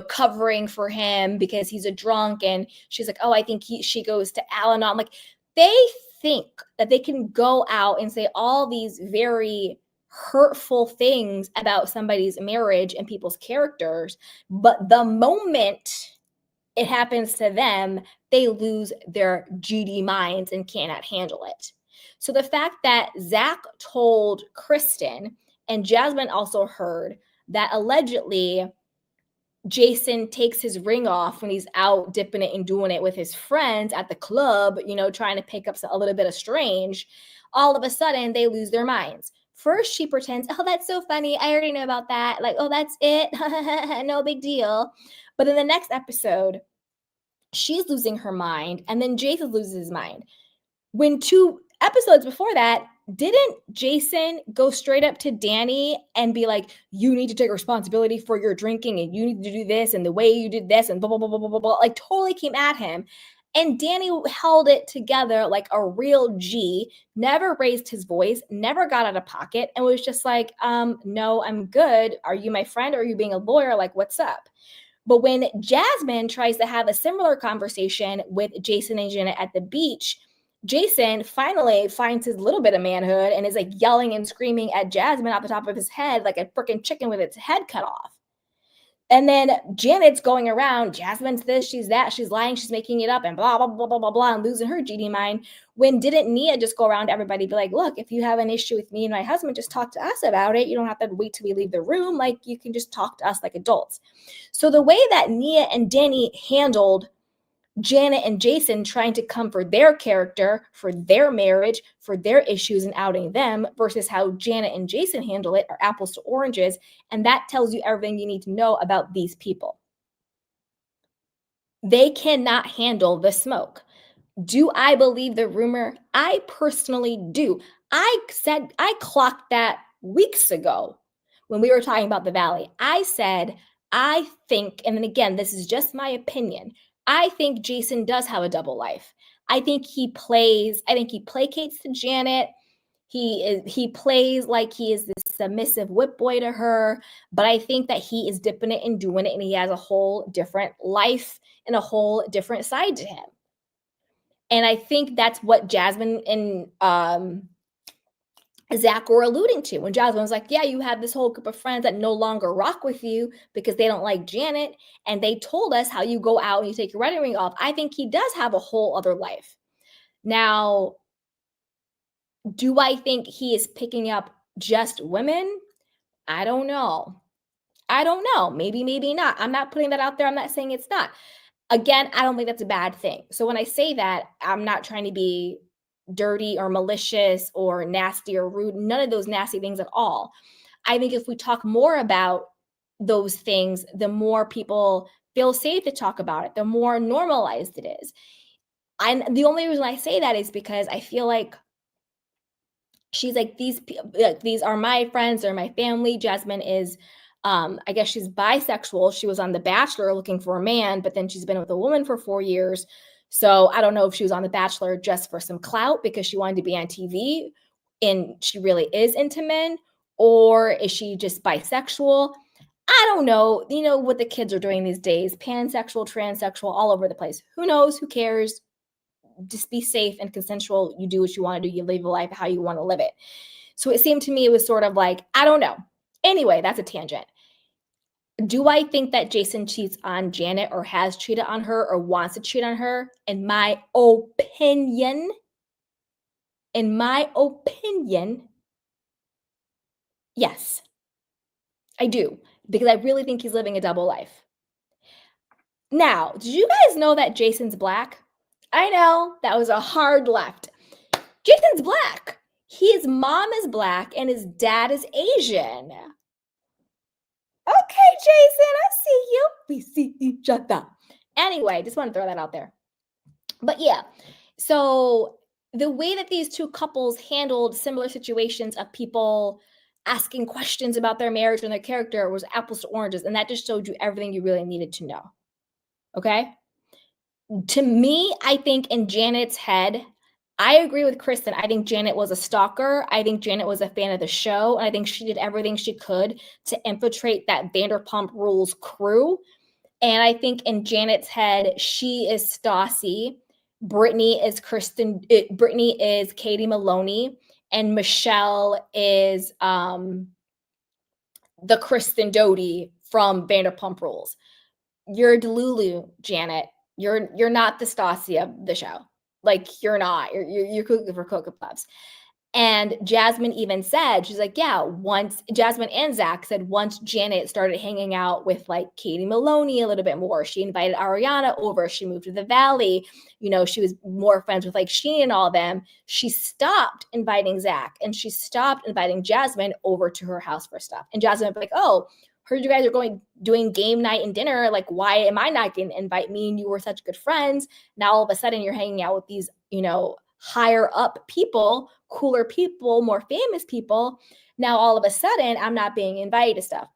covering for him because he's a drunk. And she's like, oh, I think she goes to Al-Anon. Like, they think that they can go out and say all these very hurtful things about somebody's marriage and people's characters, but the moment it happens to them, they lose their GD minds and cannot handle it. So the fact that Zach told Kristen, and Jasmine also heard, that allegedly Jason takes his ring off when he's out dipping it and doing it with his friends at the club, trying to pick up a little bit of strange, all of a sudden they lose their minds. First, she pretends, oh, that's so funny. I already know about that. Like, oh, that's it. No big deal. But in the next episode, she's losing her mind, and then Jason loses his mind. When 2 episodes before that, didn't Jason go straight up to Danny and be like, you need to take responsibility for your drinking and you need to do this and the way you did this and blah, blah, blah, blah, blah, blah, blah. Like, totally came at him. And Danny held it together like a real G, never raised his voice, never got out of pocket, and was just like, no, I'm good. Are you my friend? Or are you being a lawyer? Like, what's up? But when Jasmine tries to have a similar conversation with Jason and Janet at the beach, Jason finally finds his little bit of manhood and is like yelling and screaming at Jasmine off the top of his head like a freaking chicken with its head cut off. And then Janet's going around, Jasmine's this, she's that, she's lying, she's making it up, and blah, blah, blah, blah, blah, blah, and losing her GD mind. When didn't Nia just go around to everybody, be like, look, if you have an issue with me and my husband, just talk to us about it. You don't have to wait till we leave the room. Like, you can just talk to us like adults. So the way that Nia and Danny handled Janet and Jason trying to come for their character, for their marriage, for their issues and outing them, versus how Janet and Jason handle it, are apples to oranges. And that tells you everything you need to know about these people. They cannot handle the smoke. Do I believe the rumor? I personally do. I clocked that weeks ago when we were talking about the Valley. I said, I think, and then again, this is just my opinion, I think Jason does have a double life. I think he placates to Janet. He plays like he is this submissive whip boy to her, but I think that he is dipping it and doing it, and he has a whole different life and a whole different side to him. And I think that's what Jasmine and Zach were alluding to when Jasmine was like, yeah, you have this whole group of friends that no longer rock with you because they don't like Janet. And they told us how you go out and you take your wedding ring off. I think he does have a whole other life. Now, do I think he is picking up just women? I don't know. Maybe, maybe not. I'm not putting that out there. I'm not saying it's not. Again, I don't think that's a bad thing. So when I say that, I'm not trying to be dirty or malicious or nasty or rude, none of those nasty things at all. I think if we talk more about those things, the more people feel safe to talk about it, the more normalized it is. And the only reason I say that is because I feel like she's like, these are my friends, they're my family. Jasmine is, I guess she's bisexual. She was on The Bachelor looking for a man, but then she's been with a woman for 4 years. So I don't know if she was on The Bachelor just for some clout because she wanted to be on TV and she really is into men, or is she just bisexual? I don't know. You know what the kids are doing these days, pansexual, transsexual, all over the place. Who knows? Who cares? Just be safe and consensual. You do what you want to do. You live your life how you want to live it. So it seemed to me it was sort of like, I don't know. Anyway, that's a tangent. Do I think that Jason cheats on Janet or has cheated on her or wants to cheat on her? In my opinion, yes, I do. Because I really think he's living a double life. Now, did you guys know that Jason's black? I know, that was a hard left. Jason's black. His mom is black and his dad is Asian. Okay, Jason, I see you. We see each other. Anyway, just want to throw that out there. But yeah, so the way that these two couples handled similar situations of people asking questions about their marriage and their character was apples to oranges. And that just showed you everything you really needed to know. Okay? To me, I think in Janet's head, I agree with Kristen. I think Janet was a stalker. I think Janet was a fan of the show. And I think she did everything she could to infiltrate that Vanderpump Rules crew. And I think in Janet's head, she is Stassi. Brittany is Brittany is Katie Maloney. And Michelle is the Kristen Doty from Vanderpump Rules. You're Delulu, Janet. You're not the Stassi of the show. Like, you're not. You're cooking for Cocoa Puffs. And Jasmine even said, she's like, yeah, once Jasmine and Zach said once Janet started hanging out with like Katie Maloney a little bit more, she invited Ariana over, she moved to the Valley, you know, she was more friends with like Sheena and all them. She stopped inviting Zach and she stopped inviting Jasmine over to her house for stuff. And Jasmine would be like, oh, heard you guys are doing game night and dinner. Like, why am I not going to invite me? And you were such good friends. Now all of a sudden you're hanging out with these, you know, higher up people, cooler people, more famous people. Now all of a sudden I'm not being invited to stuff.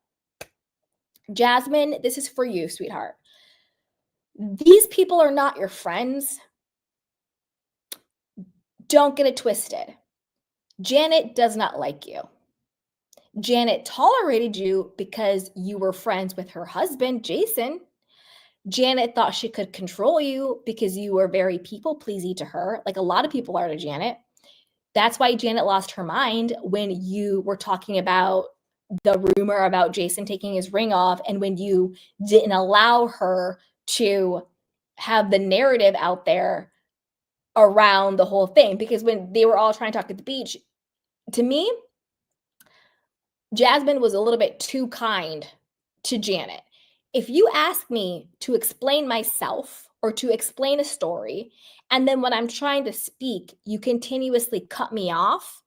Jasmine, this is for you, sweetheart. These people are not your friends. Don't get it twisted. Janet does not like you. Janet tolerated you because you were friends with her husband, Jason. Janet thought she could control you because you were very people-pleasing to her, like a lot of people are to Janet. That's why Janet lost her mind when you were talking about the rumor about Jason taking his ring off and when you didn't allow her to have the narrative out there around the whole thing. Because when they were all trying to talk at the beach, to me, Jasmine was a little bit too kind to Janet. If you ask me to explain myself or to explain a story, and then when I'm trying to speak, you continuously cut me off,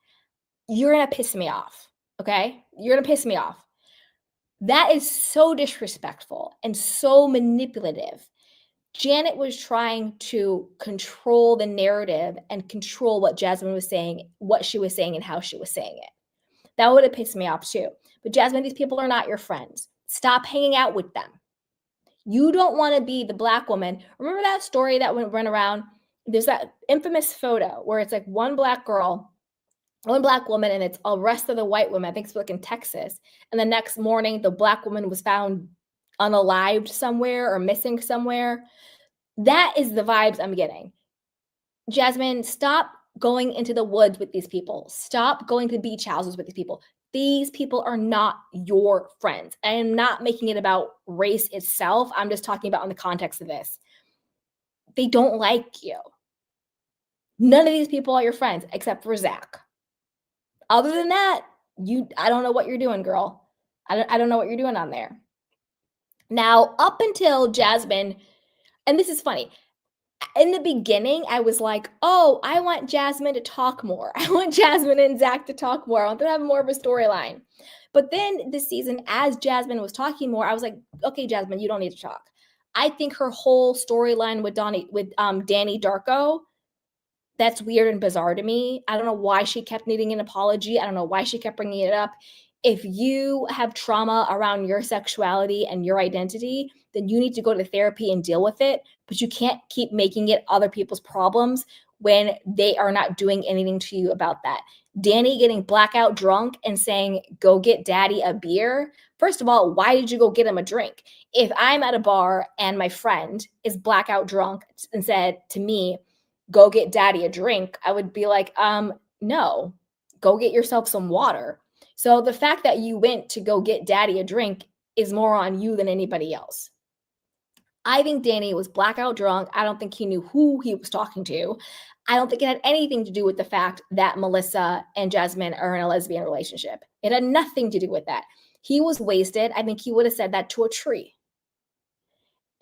you're going to piss me off. Okay? You're going to piss me off. That is so disrespectful and so manipulative. Janet was trying to control the narrative and control what Jasmine was saying, what she was saying, and how she was saying it. That would have pissed me off too. But Jasmine, these people are not your friends. Stop hanging out with them. You don't want to be the black woman. Remember that story that went around? There's that infamous photo where it's like one black girl, one black woman, and it's all rest of the white women. I think it's like in Texas. And the next morning, the black woman was found unalived somewhere or missing somewhere. That is the vibes I'm getting. Jasmine, stop going into the woods with these people. Stop going to beach houses with these people. These people are not your friends. I am not making it about race itself. I'm just talking about in the context of this. They don't like you. None of these people are your friends except for Zach. Other than that, I don't know what you're doing, girl. I don't know what you're doing on there. Now, up until Jasmine, and this is funny, in the beginning, I was like, oh, I want Jasmine to talk more. I want Jasmine and Zach to talk more. I want them to have more of a storyline. But then this season, as Jasmine was talking more, I was like, okay, Jasmine, you don't need to talk. I think her whole storyline with Danny Darko, that's weird and bizarre to me. I don't know why she kept needing an apology. I don't know why she kept bringing it up. If you have trauma around your sexuality and your identity, then you need to go to therapy and deal with it. But you can't keep making it other people's problems when they are not doing anything to you about that. Danny getting blackout drunk and saying, go get daddy a beer. First of all, why did you go get him a drink? If I'm at a bar and my friend is blackout drunk and said to me, go get daddy a drink, I would be like, no, go get yourself some water. So the fact that you went to go get daddy a drink is more on you than anybody else. I think Danny was blackout drunk. I don't think he knew who he was talking to. I don't think it had anything to do with the fact that Melissa and Jasmine are in a lesbian relationship. It had nothing to do with that. He was wasted. I think he would have said that to a tree.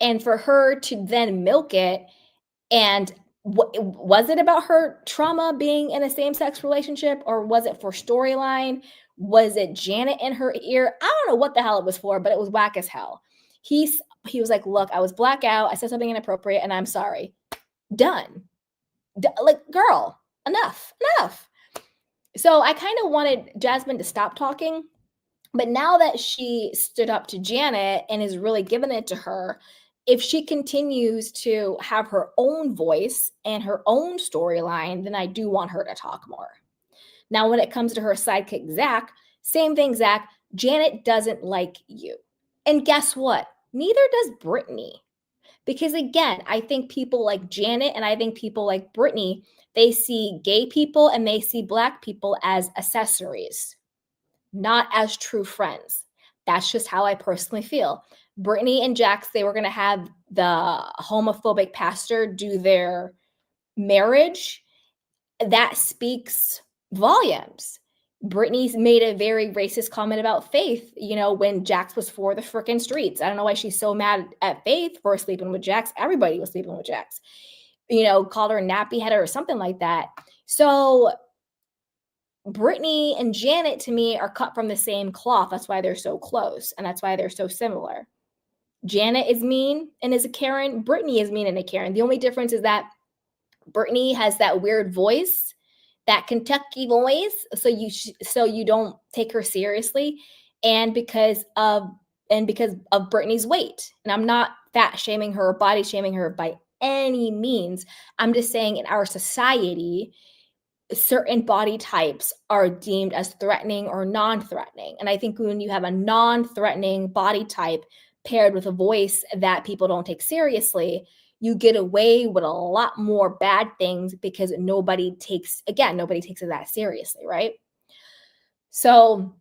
And for her to then milk it, and was it about her trauma being in a same-sex relationship, or was it for storyline? Was it Janet in her ear? I don't know what the hell it was for, but it was whack as hell. He was like, look, I was blackout. I said something inappropriate and I'm sorry. Done. Like, girl, enough. So I kind of wanted Jasmine to stop talking. But now that she stood up to Janet and is really giving it to her, if she continues to have her own voice and her own storyline, then I do want her to talk more. Now, when it comes to her sidekick, Zach, same thing, Zach. Janet doesn't like you. And guess what? Neither does Brittany. Because again, I think people like Janet and I think people like Brittany, they see gay people and they see Black people as accessories, not as true friends. That's just how I personally feel. Brittany and Jax, they were going to have the homophobic pastor do their marriage. That speaks volumes. Brittany's made a very racist comment about Faith, when Jax was for the frickin' streets. I don't know why she's so mad at Faith for sleeping with Jax. Everybody was sleeping with Jax. Called her a nappy header or something like that. So Brittany and Janet, to me, are cut from the same cloth. That's why they're so close, and that's why they're so similar. Janet is mean and is a Karen. Brittany is mean and a Karen. The only difference is that Brittany has that weird voice, that Kentucky voice, so you don't take her seriously, and because of Brittany's weight. And I'm not fat shaming her or body shaming her by any means. I'm just saying in our society, certain body types are deemed as threatening or non-threatening. And I think when you have a non-threatening body type paired with a voice that people don't take seriously, you get away with a lot more bad things because nobody takes it that seriously, right? So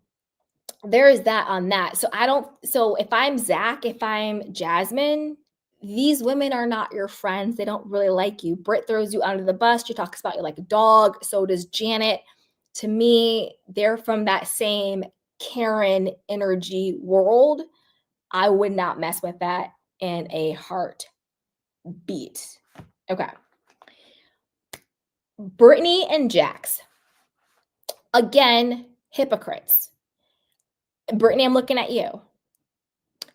there is that on that. So if I'm Zach, if I'm Jasmine, these women are not your friends. They don't really like you. Britt throws you under the bus. She talks about you like a dog. So does Janet. To me, they're from that same Karen energy world. I would not mess with that in a heartbeat. Okay. Brittany and Jax. Again, hypocrites. Brittany, I'm looking at you.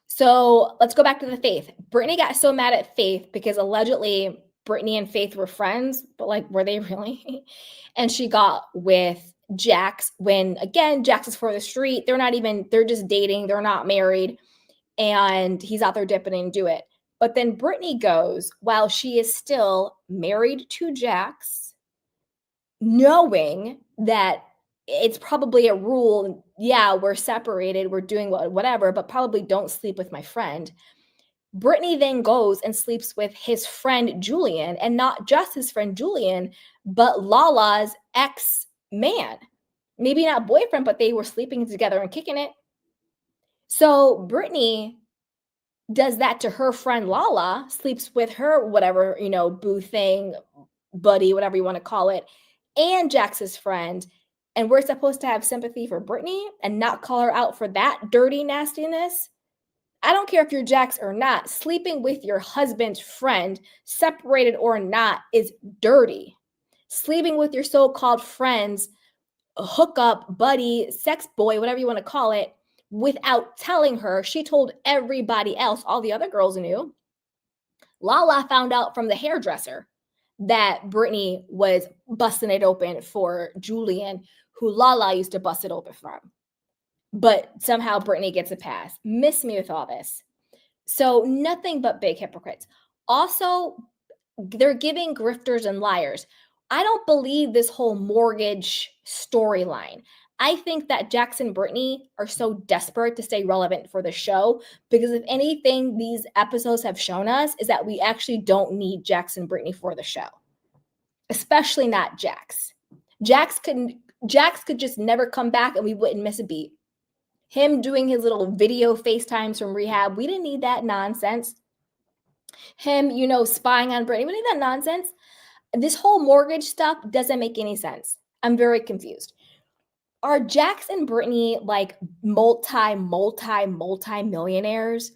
So let's go back to the Faith. Brittany got so mad at Faith because allegedly Brittany and Faith were friends, but like, were they really? And she got with Jax when, again, Jax is for the street. They're just dating. They're not married. And he's out there dipping into it. But then Brittany goes, while she is still married to Jax, knowing that it's probably a rule. Yeah, we're separated. We're doing whatever, but probably don't sleep with my friend. Brittany then goes and sleeps with his friend, Julian, and not just his friend, Julian, but Lala's ex-man. Maybe not boyfriend, but they were sleeping together and kicking it. So Brittany does that to her friend Lala, sleeps with her, whatever, boo thing, buddy, whatever you want to call it, and Jax's friend. And we're supposed to have sympathy for Brittany and not call her out for that dirty nastiness. I don't care if you're Jax or not. Sleeping with your husband's friend, separated or not, is dirty. Sleeping with your so-called friends, hookup, buddy, sex boy, whatever you want to call it, without telling her. She told everybody else. All the other girls knew. Lala found out from the hairdresser. that Brittany was busting it open for Julian, who Lala used to bust it open from. But somehow Brittany gets a pass. Miss me with all this. So nothing but big hypocrites. Also, they're giving grifters and liars. I don't believe this whole mortgage storyline. I think that Jax and Brittany are so desperate to stay relevant for the show because if anything these episodes have shown us is that we actually don't need Jax and Brittany for the show. Especially not Jax. Jax could just never come back and we wouldn't miss a beat. Him doing his little video FaceTimes from rehab, we didn't need that nonsense. Him, spying on Brittany, we didn't need that nonsense. This whole mortgage stuff doesn't make any sense. I'm very confused. Are Jax and Brittany like multi-millionaires?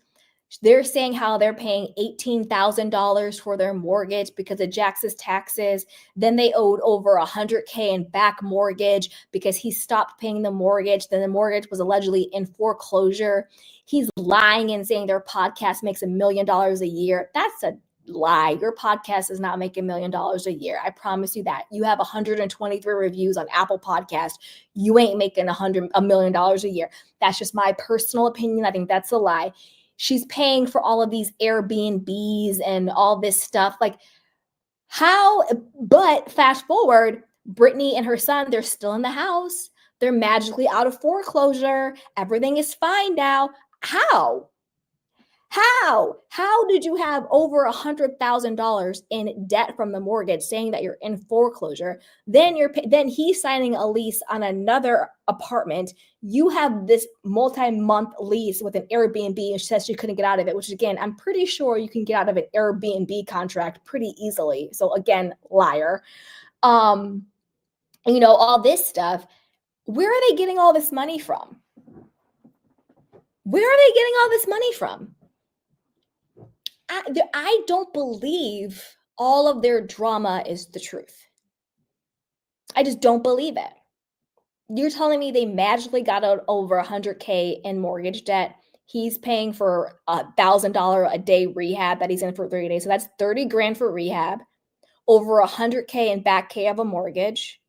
They're saying how they're paying $18,000 for their mortgage because of Jax's taxes. Then they owed over $100K in back mortgage because he stopped paying the mortgage. Then the mortgage was allegedly in foreclosure. He's lying and saying their podcast makes $1 million a year. That's a lie. Your podcast does not make $1 million a year. I promise you that. You have 123 reviews on Apple Podcast. You ain't making $1 million a year. That's just my personal opinion. I think that's a lie. She's paying for all of these Airbnbs and all this stuff. Like how, but fast forward, Brittany and her son, they're still in the house. They're magically out of foreclosure. Everything is fine now. How? How did you have over $100,000 in debt from the mortgage saying that you're in foreclosure? Then he's signing a lease on another apartment. You have this multi-month lease with an Airbnb and she says she couldn't get out of it, which again, I'm pretty sure you can get out of an Airbnb contract pretty easily. So again, liar. All this stuff. Where are they getting all this money from? Where are they getting all this money from? I don't believe all of their drama is the truth. I just don't believe it. You're telling me they magically got out over $100K in mortgage debt. He's paying for $1,000 a day rehab that he's in for 30 days. So that's $30,000 for rehab, over $100K in back K of a mortgage.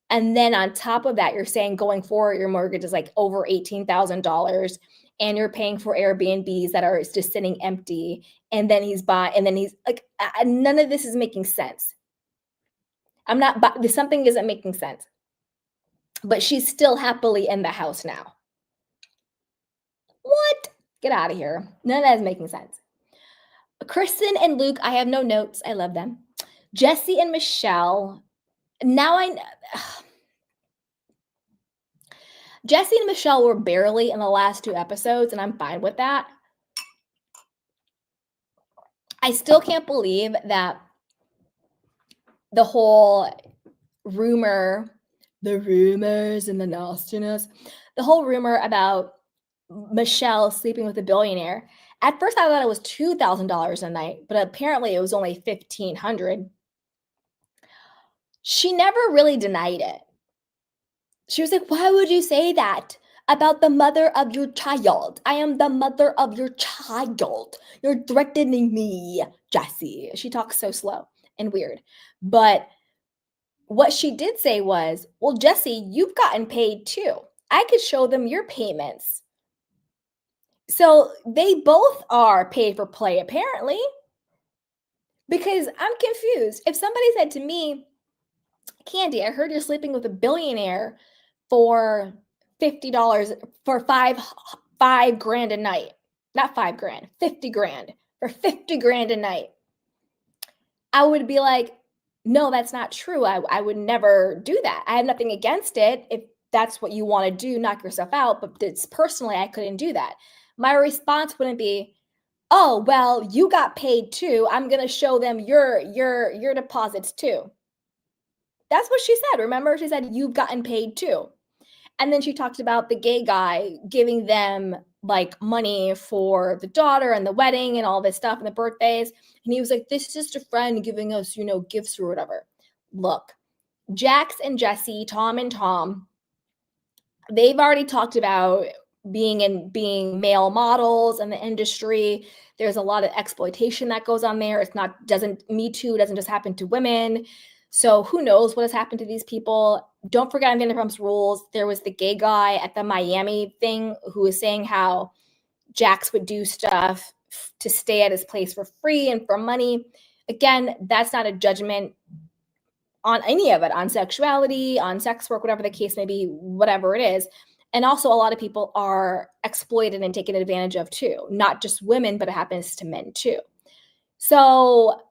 And then on top of that, you're saying going forward, your mortgage is like over $18,000 and you're paying for Airbnbs that are just sitting empty. And then he's like, none of this is making sense. Something isn't making sense. But she's still happily in the house now. What? Get out of here. None of that is making sense. Kristen and Luke, I have no notes. I love them. Jesse and Michelle. Jesse and Michelle were barely in the last 2 episodes, and I'm fine with that. I still can't believe that the whole rumor, the rumors and the nastiness, the whole rumor about Michelle sleeping with a billionaire. At first, I thought it was $2,000 a night, but apparently it was only $1,500. She never really denied it. She was like, why would you say that about the mother of your child? I am the mother of your child. You're threatening me, Jessie. She talks so slow and weird. But what she did say was, well, Jessie, you've gotten paid too. I could show them your payments. So they both are paid for play, apparently. Because I'm confused. If somebody said to me, Candy, I heard you're sleeping with a billionaire for $50 for $5,000 a night. Not $5,000, $50,000 for $50,000 a night. I would be like, no, that's not true. I would never do that. I have nothing against it. If that's what you want to do, knock yourself out. But it's personally, I couldn't do that. My response wouldn't be, oh, well, you got paid too. I'm going to show them your deposits too. That's what she said. Remember, she said, you've gotten paid too. And then she talked about the gay guy giving them like money for the daughter and the wedding and all this stuff and the birthdays. And he was like, this is just a friend giving us, gifts or whatever. Look, Jax and Jesse, Tom and Tom, they've already talked about being male models in the industry. There's a lot of exploitation that goes on there. Me Too doesn't just happen to women. So who knows what has happened to these people. Don't forget on Vanderpump's Rules, there was the gay guy at the Miami thing who was saying how Jax would do stuff to stay at his place for free and for money. Again, that's not a judgment on any of it, on sexuality, on sex work, whatever the case may be, whatever it is. And also a lot of people are exploited and taken advantage of too, not just women, but it happens to men too. So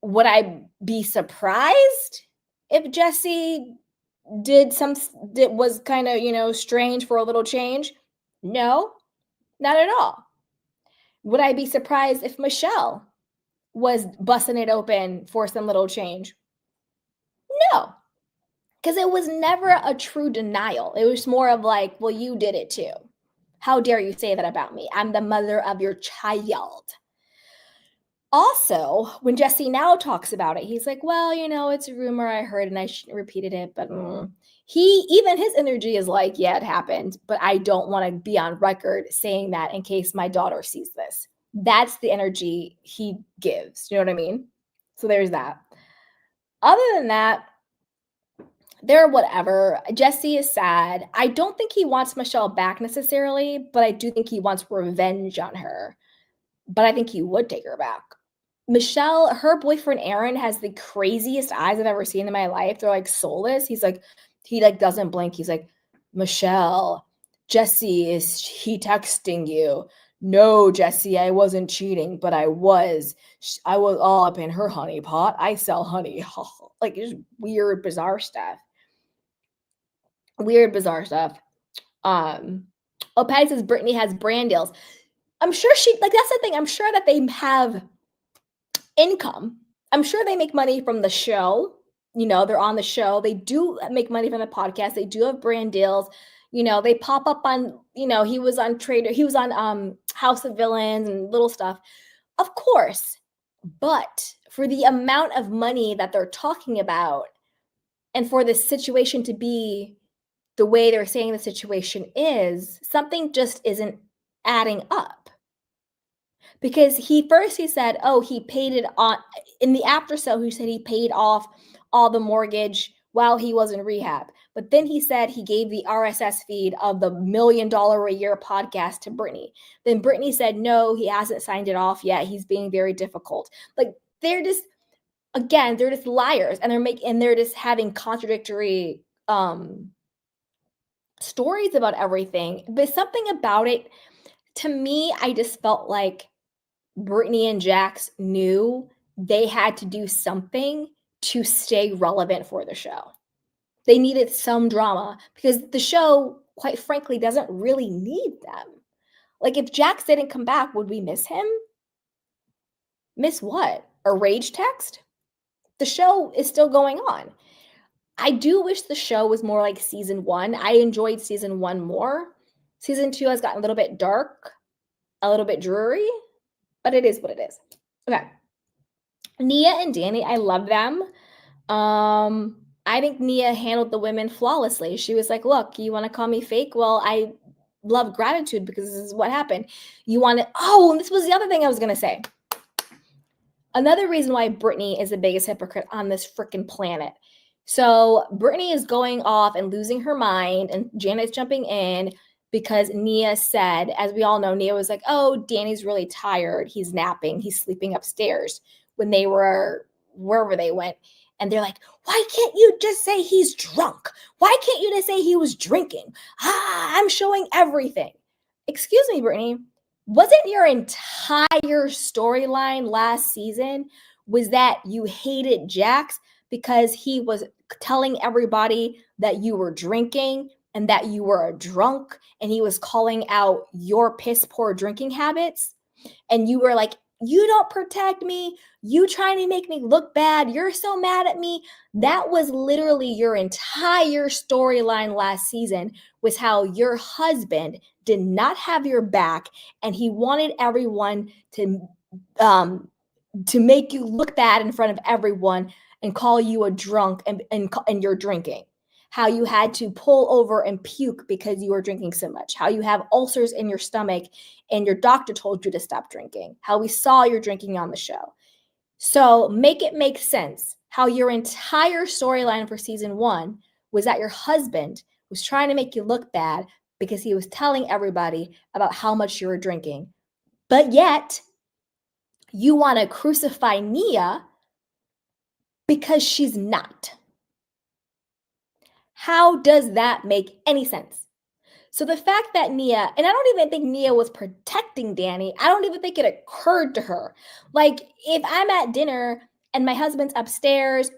would I be surprised if Jesse was kind of, strange for a little change? No, not at all. Would I be surprised if Michelle was busting it open for some little change? No, because it was never a true denial. It was more of like, well, you did it too. How dare you say that about me? I'm the mother of your child. Also, when Jesse now talks about it, he's like, well, it's a rumor I heard and I shouldn't have repeated it. But his energy is like, yeah, it happened, but I don't want to be on record saying that in case my daughter sees this. That's the energy he gives. You know what I mean? So there's that. Other than that, they're whatever. Jesse is sad. I don't think he wants Michelle back necessarily, but I do think he wants revenge on her. But I think he would take her back. Michelle, her boyfriend Aaron has the craziest eyes I've ever seen in my life. They're like soulless. He doesn't blink. He's like, Michelle, Jesse, is he texting you? No, Jesse, I wasn't cheating, but I was all up in her honey pot. I sell honey. Like, just weird, bizarre stuff. Patty says Brittany has brand deals. I'm sure that's the thing. I'm sure that they have income. I'm sure they make money from the show. They're on the show. They do make money from the podcast. They do have brand deals. They pop up on, he was on House of Villains and little stuff. Of course. But for the amount of money that they're talking about and for this situation to be the way they're saying the situation is, something just isn't adding up. Because he said, oh, he paid it on, in the after show, he said he paid off all the mortgage while he was in rehab. But then he said he gave the RSS feed of the $1 million a year podcast to Brittany. Then Brittany said, no, he hasn't signed it off yet. He's being very difficult. Like, they're just liars, and they're just having contradictory stories about everything. But something about it, to me, I just felt like Brittany and Jax knew they had to do something to stay relevant for the show. They needed some drama because the show, quite frankly, doesn't really need them. Like, if Jax didn't come back, would we miss him? Miss what? A rage text? The show is still going on. I do wish the show was more like season 1. I enjoyed season 1 more. Season 2 has gotten a little bit dark, a little bit dreary, but it is what it is. Okay. Nia and Danny, I love them. I think Nia handled the women flawlessly. She was like, look, you want to call me fake? Well, I love gratitude because this is what happened. And this was the other thing I was going to say. Another reason why Brittany is the biggest hypocrite on this freaking planet. So Brittany is going off and losing her mind, and Janet's jumping in because Nia said, as we all know, Nia was like, oh, Danny's really tired. He's napping. He's sleeping upstairs when they were wherever they went. And they're like, why can't you just say he's drunk? Why can't you just say he was drinking? I'm showing everything. Excuse me, Brittany. Wasn't your entire storyline last season was that you hated Jax because he was telling everybody that you were drinking and that you were a drunk, and he was calling out your piss poor drinking habits? And you were like, you don't protect me. You trying to make me look bad. You're so mad at me. That was literally your entire storyline last season, was how your husband did not have your back, and he wanted everyone to make you look bad in front of everyone and call you a drunk and you're drinking. how you had to pull over and puke because you were drinking so much, how you have ulcers in your stomach and your doctor told you to stop drinking, how we saw your drinking on the show. So make it make sense how your entire storyline for season 1 was that your husband was trying to make you look bad because he was telling everybody about how much you were drinking. But yet, you want to crucify Nia because she's not. How does that make any sense? So the fact that Nia, and I don't even think Nia was protecting Danny. I don't even think it occurred to her. Like, if I'm at dinner and my husband's upstairs,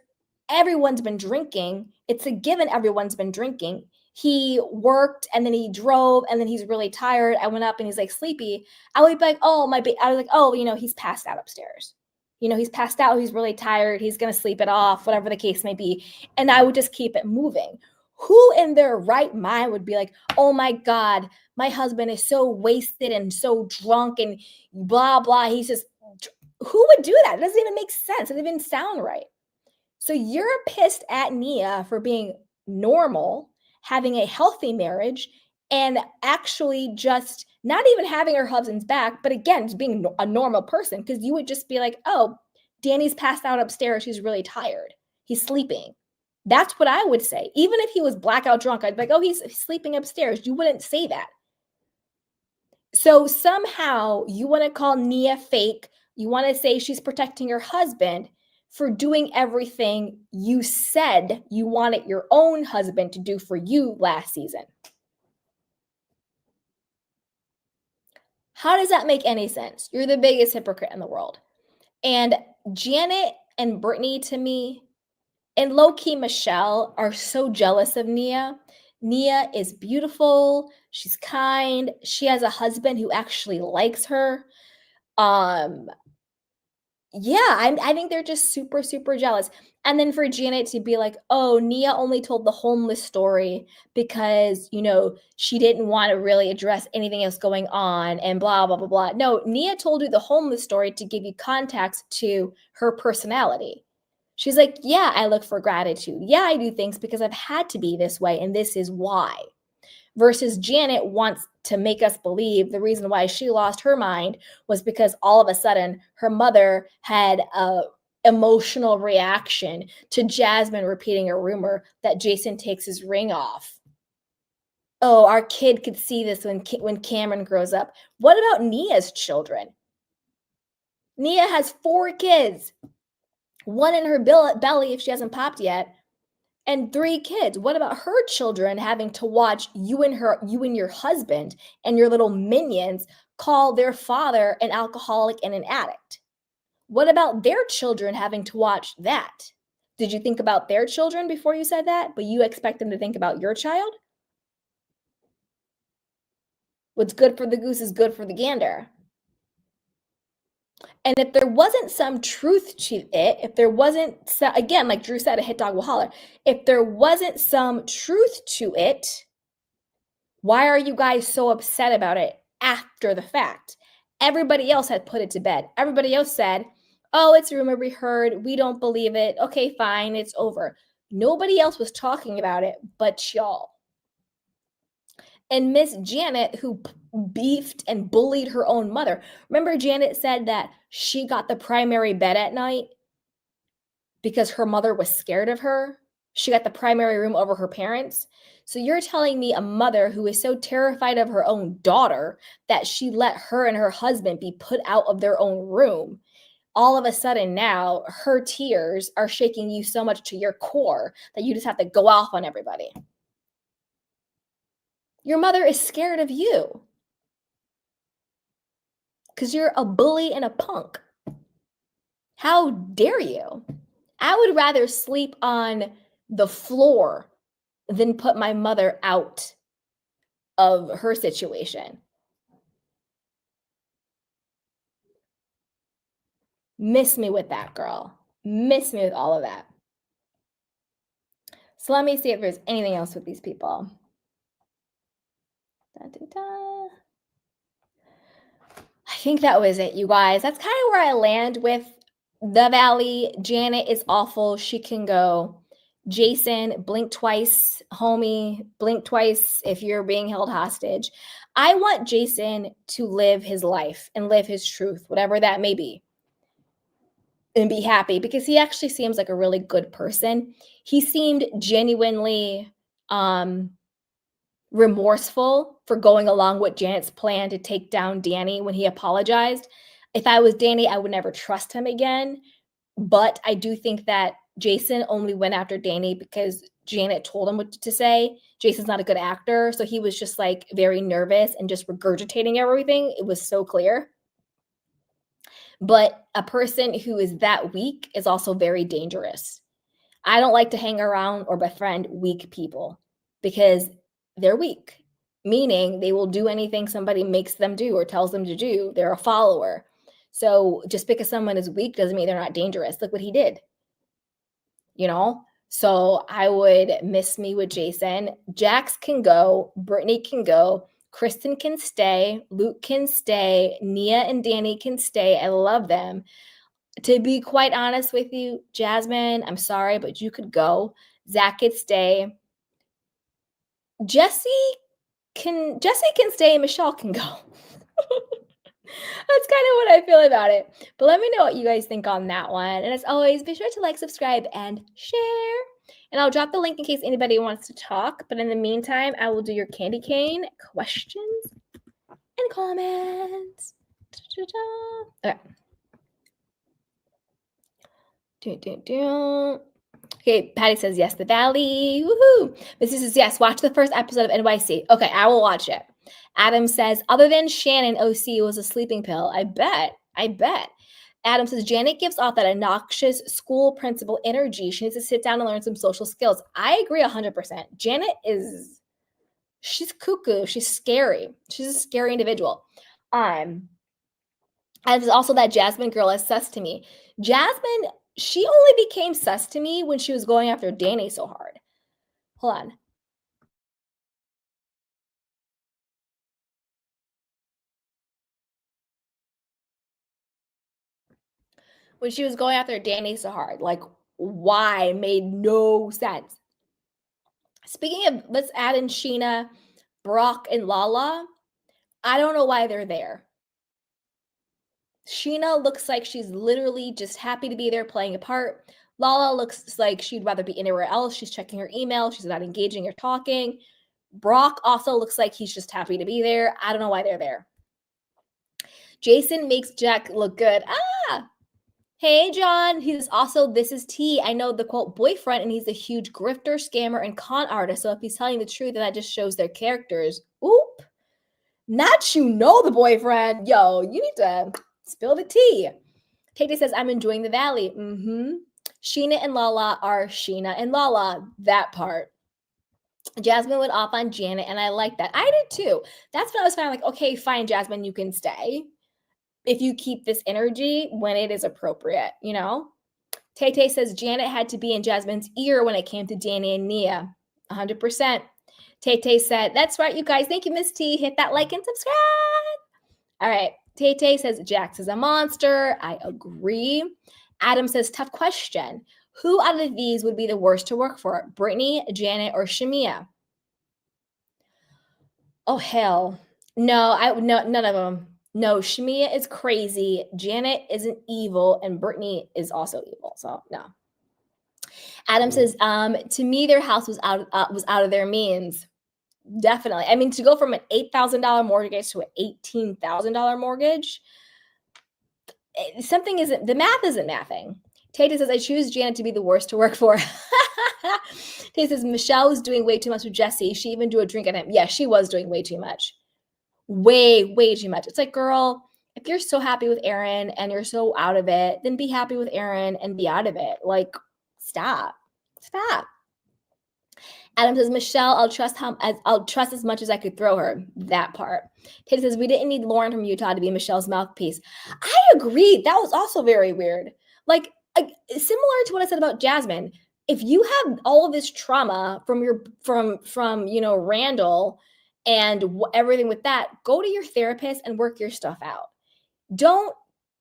everyone's been drinking. It's a given everyone's been drinking. He worked and then he drove and then he's really tired. I went up and he's like sleepy. I would be like, oh, I was like, oh, he's passed out upstairs. He's passed out. He's really tired. He's going to sleep it off, whatever the case may be. And I would just keep it moving. Who in their right mind would be like, oh my God, my husband is so wasted and so drunk and blah, blah. He's just, who would do that? It doesn't even make sense. It doesn't even sound right. So you're pissed at Nia for being normal, having a healthy marriage, and actually just not even having her husband's back, but again, just being a normal person, because you would just be like, oh, Danny's passed out upstairs. He's really tired. He's sleeping. That's what I would say. Even if he was blackout drunk, I'd be like, oh, he's sleeping upstairs. You wouldn't say that. So somehow you want to call Nia fake. You want to say she's protecting her husband for doing everything you said you wanted your own husband to do for you last season. How does that make any sense? You're the biggest hypocrite in the world. And Janet and Brittany, to me, and low-key Michelle, are so jealous of Nia. Nia is beautiful. She's kind. She has a husband who actually likes her. Yeah, I think they're just super, super jealous. And then for Janet to be like, oh, Nia only told the homeless story because, she didn't want to really address anything else going on and blah, blah, blah, blah. No, Nia told you the homeless story to give you context to her personality. She's like, yeah, I look for gratitude. Yeah, I do things because I've had to be this way, and this is why. Versus Janet wants to make us believe the reason why she lost her mind was because all of a sudden her mother had a emotional reaction to Jasmine repeating a rumor that Jason takes his ring off. Oh, our kid could see this when Cameron grows up. What about Nia's children? Nia has 4 kids, 1 in her belly if she hasn't popped yet, and 3 kids. What about her children having to watch you and your husband and your little minions call their father an alcoholic and an addict? What about their children having to watch that? Did you think about their children before you said that, but you expect them to think about your child? What's good for the goose is good for the gander. And if there wasn't some truth to it, if there wasn't, again, like Drew said, a hit dog will holler. If there wasn't some truth to it, why are you guys so upset about it after the fact? Everybody else had put it to bed. Everybody else said, oh, it's a rumor we heard. We don't believe it. Okay, fine. It's over. Nobody else was talking about it but y'all. And Miss Janet, who beefed and bullied her own mother. Remember, Janet said that she got the primary bed at night because her mother was scared of her. She got the primary room over her parents. So you're telling me a mother who is so terrified of her own daughter that she let her and her husband be put out of their own room. All of a sudden now, her tears are shaking you so much to your core that you just have to go off on everybody. Your mother is scared of you because you're a bully and a punk. How dare you? I would rather sleep on the floor than put my mother out of her situation. Miss me with that, girl. Miss me with all of that. So let me see if there's anything else with these people. Da, da, da. I think that was it, you guys. That's kind of where I land with the Valley. Janet is awful. She can go. Jason, blink twice, homie, blink twice if you're being held hostage. I want Jason to live his life and live his truth, whatever that may be, and be happy, because he actually seems like a really good person. He seemed genuinely remorseful for going along with Janet's plan to take down Danny when he apologized. If I was Danny, I would never trust him again. But I do think that Jason only went after Danny because Janet told him what to say. Jason's not a good actor, so he was just like very nervous and just regurgitating everything. It was so clear. But a person who is that weak is also very dangerous. I don't like to hang around or befriend weak people because they're weak, meaning they will do anything somebody makes them do or tells them to do. They're a follower. So just because someone is weak doesn't mean they're not dangerous. Look what he did, you know? So I would miss me with Jason. Jax can go. Brittany can go. Kristen can stay. Luke can stay. Nia and Danny can stay. I love them. To be quite honest with you, Jasmine, I'm sorry, but you could go. Zach could stay. Jesse can stay and Michelle can go. That's kind of what I feel about it. But let me know what you guys think on that one. And as always, be sure to like, subscribe, and share. And I'll drop the link in case anybody wants to talk. But in the meantime, I will do your candy cane questions and comments. Okay. Okay, Patty says yes, the Valley. Woohoo! Missy says yes, watch the first episode of NYC. Okay, I will watch it. Adam says, other than Shannon, OC was a sleeping pill. I bet. Adam says, Janet gives off that obnoxious school principal energy. She needs to sit down and learn some social skills. I agree 100%. Janet she's cuckoo. She's scary. She's a scary individual. And it's also that Jasmine girl is sus to me. Jasmine, she only became sus to me when she was going after Danny so hard. Hold on. When she was going after Danny so hard. Like, why? Made no sense. Speaking of, let's add in Sheena, Brock, and Lala. I don't know why they're there. Sheena looks like she's literally just happy to be there playing a part. Lala looks like she'd rather be anywhere else. She's checking her email. She's not engaging or talking. Brock also looks like he's just happy to be there. I don't know why they're there. Jason makes Jack look good. Hey, John. He's also, this is T. I know the quote boyfriend, and he's a huge grifter, scammer, and con artist. So if he's telling the truth, then that just shows their characters. Oop. Not the boyfriend. Yo, you need to spill the tea. Tate says, I'm enjoying the Valley. Sheena and Lala are Sheena and Lala. That part. Jasmine went off on Janet, and I like that. I did too. That's when I was kind of like, okay, fine, Jasmine, you can stay if you keep this energy when it is appropriate, you know? Tay says Janet had to be in Jasmine's ear when it came to Danny and Nia. 100%. Tay said, that's right, you guys. Thank you, Miss T. Hit that like and subscribe. All right. Tay says Jax is a monster. I agree. Adam says, tough question. Who out of these would be the worst to work for? Brittany, Janet, or Shamea? Oh, hell. No, none of them. No, Shamea is crazy. Janet isn't evil, and Brittany is also evil. So no. Adam says, to me, their house was out of their means. Definitely. I mean, to go from an $8,000 mortgage to an $18,000 mortgage, the math isn't mathing. Tata says, I choose Janet to be the worst to work for. Tata says, Michelle was doing way too much with Jesse. She even drew a drink at him. Yeah, she was doing way too much. Way too much. It's like, girl, if you're so happy with Aaron and you're so out of it, then be happy with Aaron and be out of it. Like, stop. Adam says, Michelle, I'll trust as much as I could throw her. That part. Tate says, we didn't need Lauren from Utah to be Michelle's mouthpiece. I agree. That was also very weird. Like similar to what I said about Jasmine. If you have all of this trauma from Randall and everything with that, go to your therapist and work your stuff out.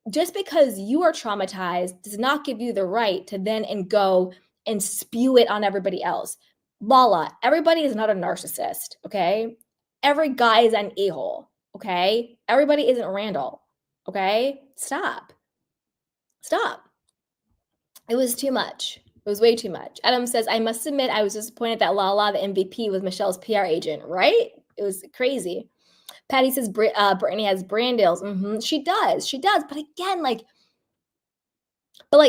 Just because you are traumatized does not give you the right to then go and spew it on everybody else. Lala, everybody is not a narcissist, okay? Every guy is an a-hole, okay? Everybody isn't Randall, okay? Stop. It was too much. It was way too much. Adam says, I must admit, I was disappointed that Lala, the MVP, was Michelle's PR agent, right? It was crazy. Patty says, Brittany has brand deals. She does. But again,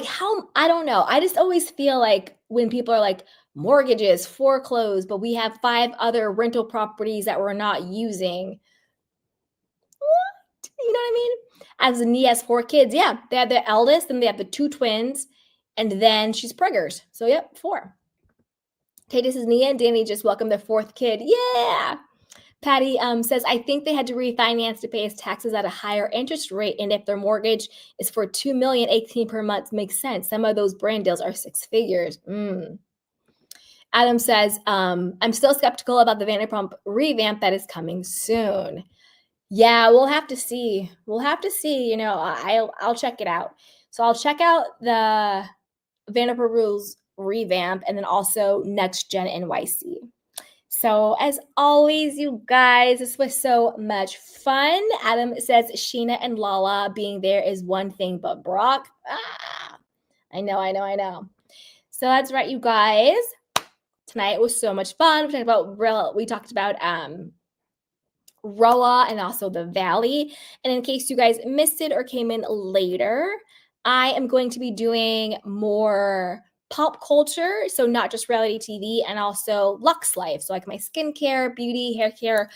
how, I don't know. I just always feel like when people are like, mortgages, foreclosed, but we have 5 other rental properties that we're not using. What? You know what I mean? As Nia has 4 kids. Yeah, they have the eldest, and they have the 2 twins. And then she's preggers. So, yep, 4. Katie says, Nia and Danny just welcomed their 4th kid. Yeah. Patty says, I think they had to refinance to pay his taxes at a higher interest rate. And if their mortgage is for $2 million, $18 per month makes sense. Some of those brand deals are 6 figures. Adam says, I'm still skeptical about the Vanderpump revamp that is coming soon. Yeah, we'll have to see. You know, I'll check it out. So I'll check out the Vanderpump Rules revamp and then also Next Gen NYC. So as always, you guys, this was so much fun. Adam says Sheena and Lala being there is one thing, but Brock, I know. So that's right, you guys. Tonight was so much fun. We talked about Roa and also the Valley. And in case you guys missed it or came in later, I am going to be doing more pop culture. So not just reality TV, and also Lux Life. So like my skincare, beauty, hair care,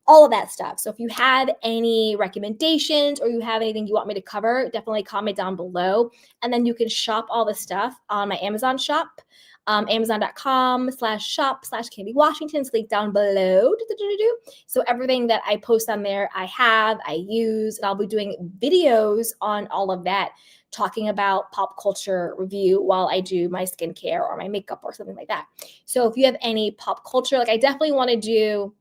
all of that stuff. So if you have any recommendations or you have anything you want me to cover, definitely comment down below. And then you can shop all the stuff on my Amazon shop. Amazon.com/shop/Candy Washington. It's linked down below. So everything that I post on there, I use, and I'll be doing videos on all of that, talking about pop culture review while I do my skincare or my makeup or something like that. So if you have any pop culture, I definitely want to do,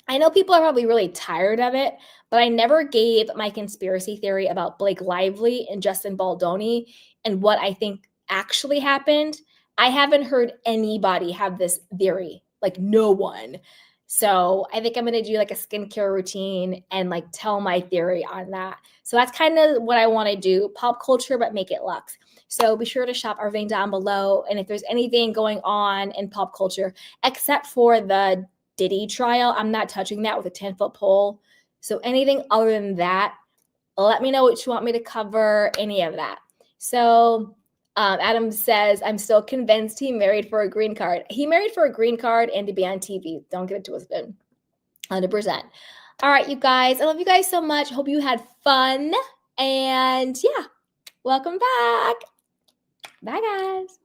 I know people are probably really tired of it, but I never gave my conspiracy theory about Blake Lively and Justin Baldoni and what I think actually happened. I haven't heard anybody have this theory, no one. So I think I'm going to do a skincare routine and tell my theory on that. So that's kind of what I want to do, pop culture, but make it luxe. So be sure to shop everything down below. And if there's anything going on in pop culture, except for the Diddy trial, I'm not touching that with a 10-foot pole. So anything other than that, let me know what you want me to cover, any of that. So Adam says, I'm still convinced he married for a green card. He married for a green card and to be on TV. Don't get it twisted. 100%. All right, you guys. I love you guys so much. Hope you had fun. And yeah, welcome back. Bye, guys.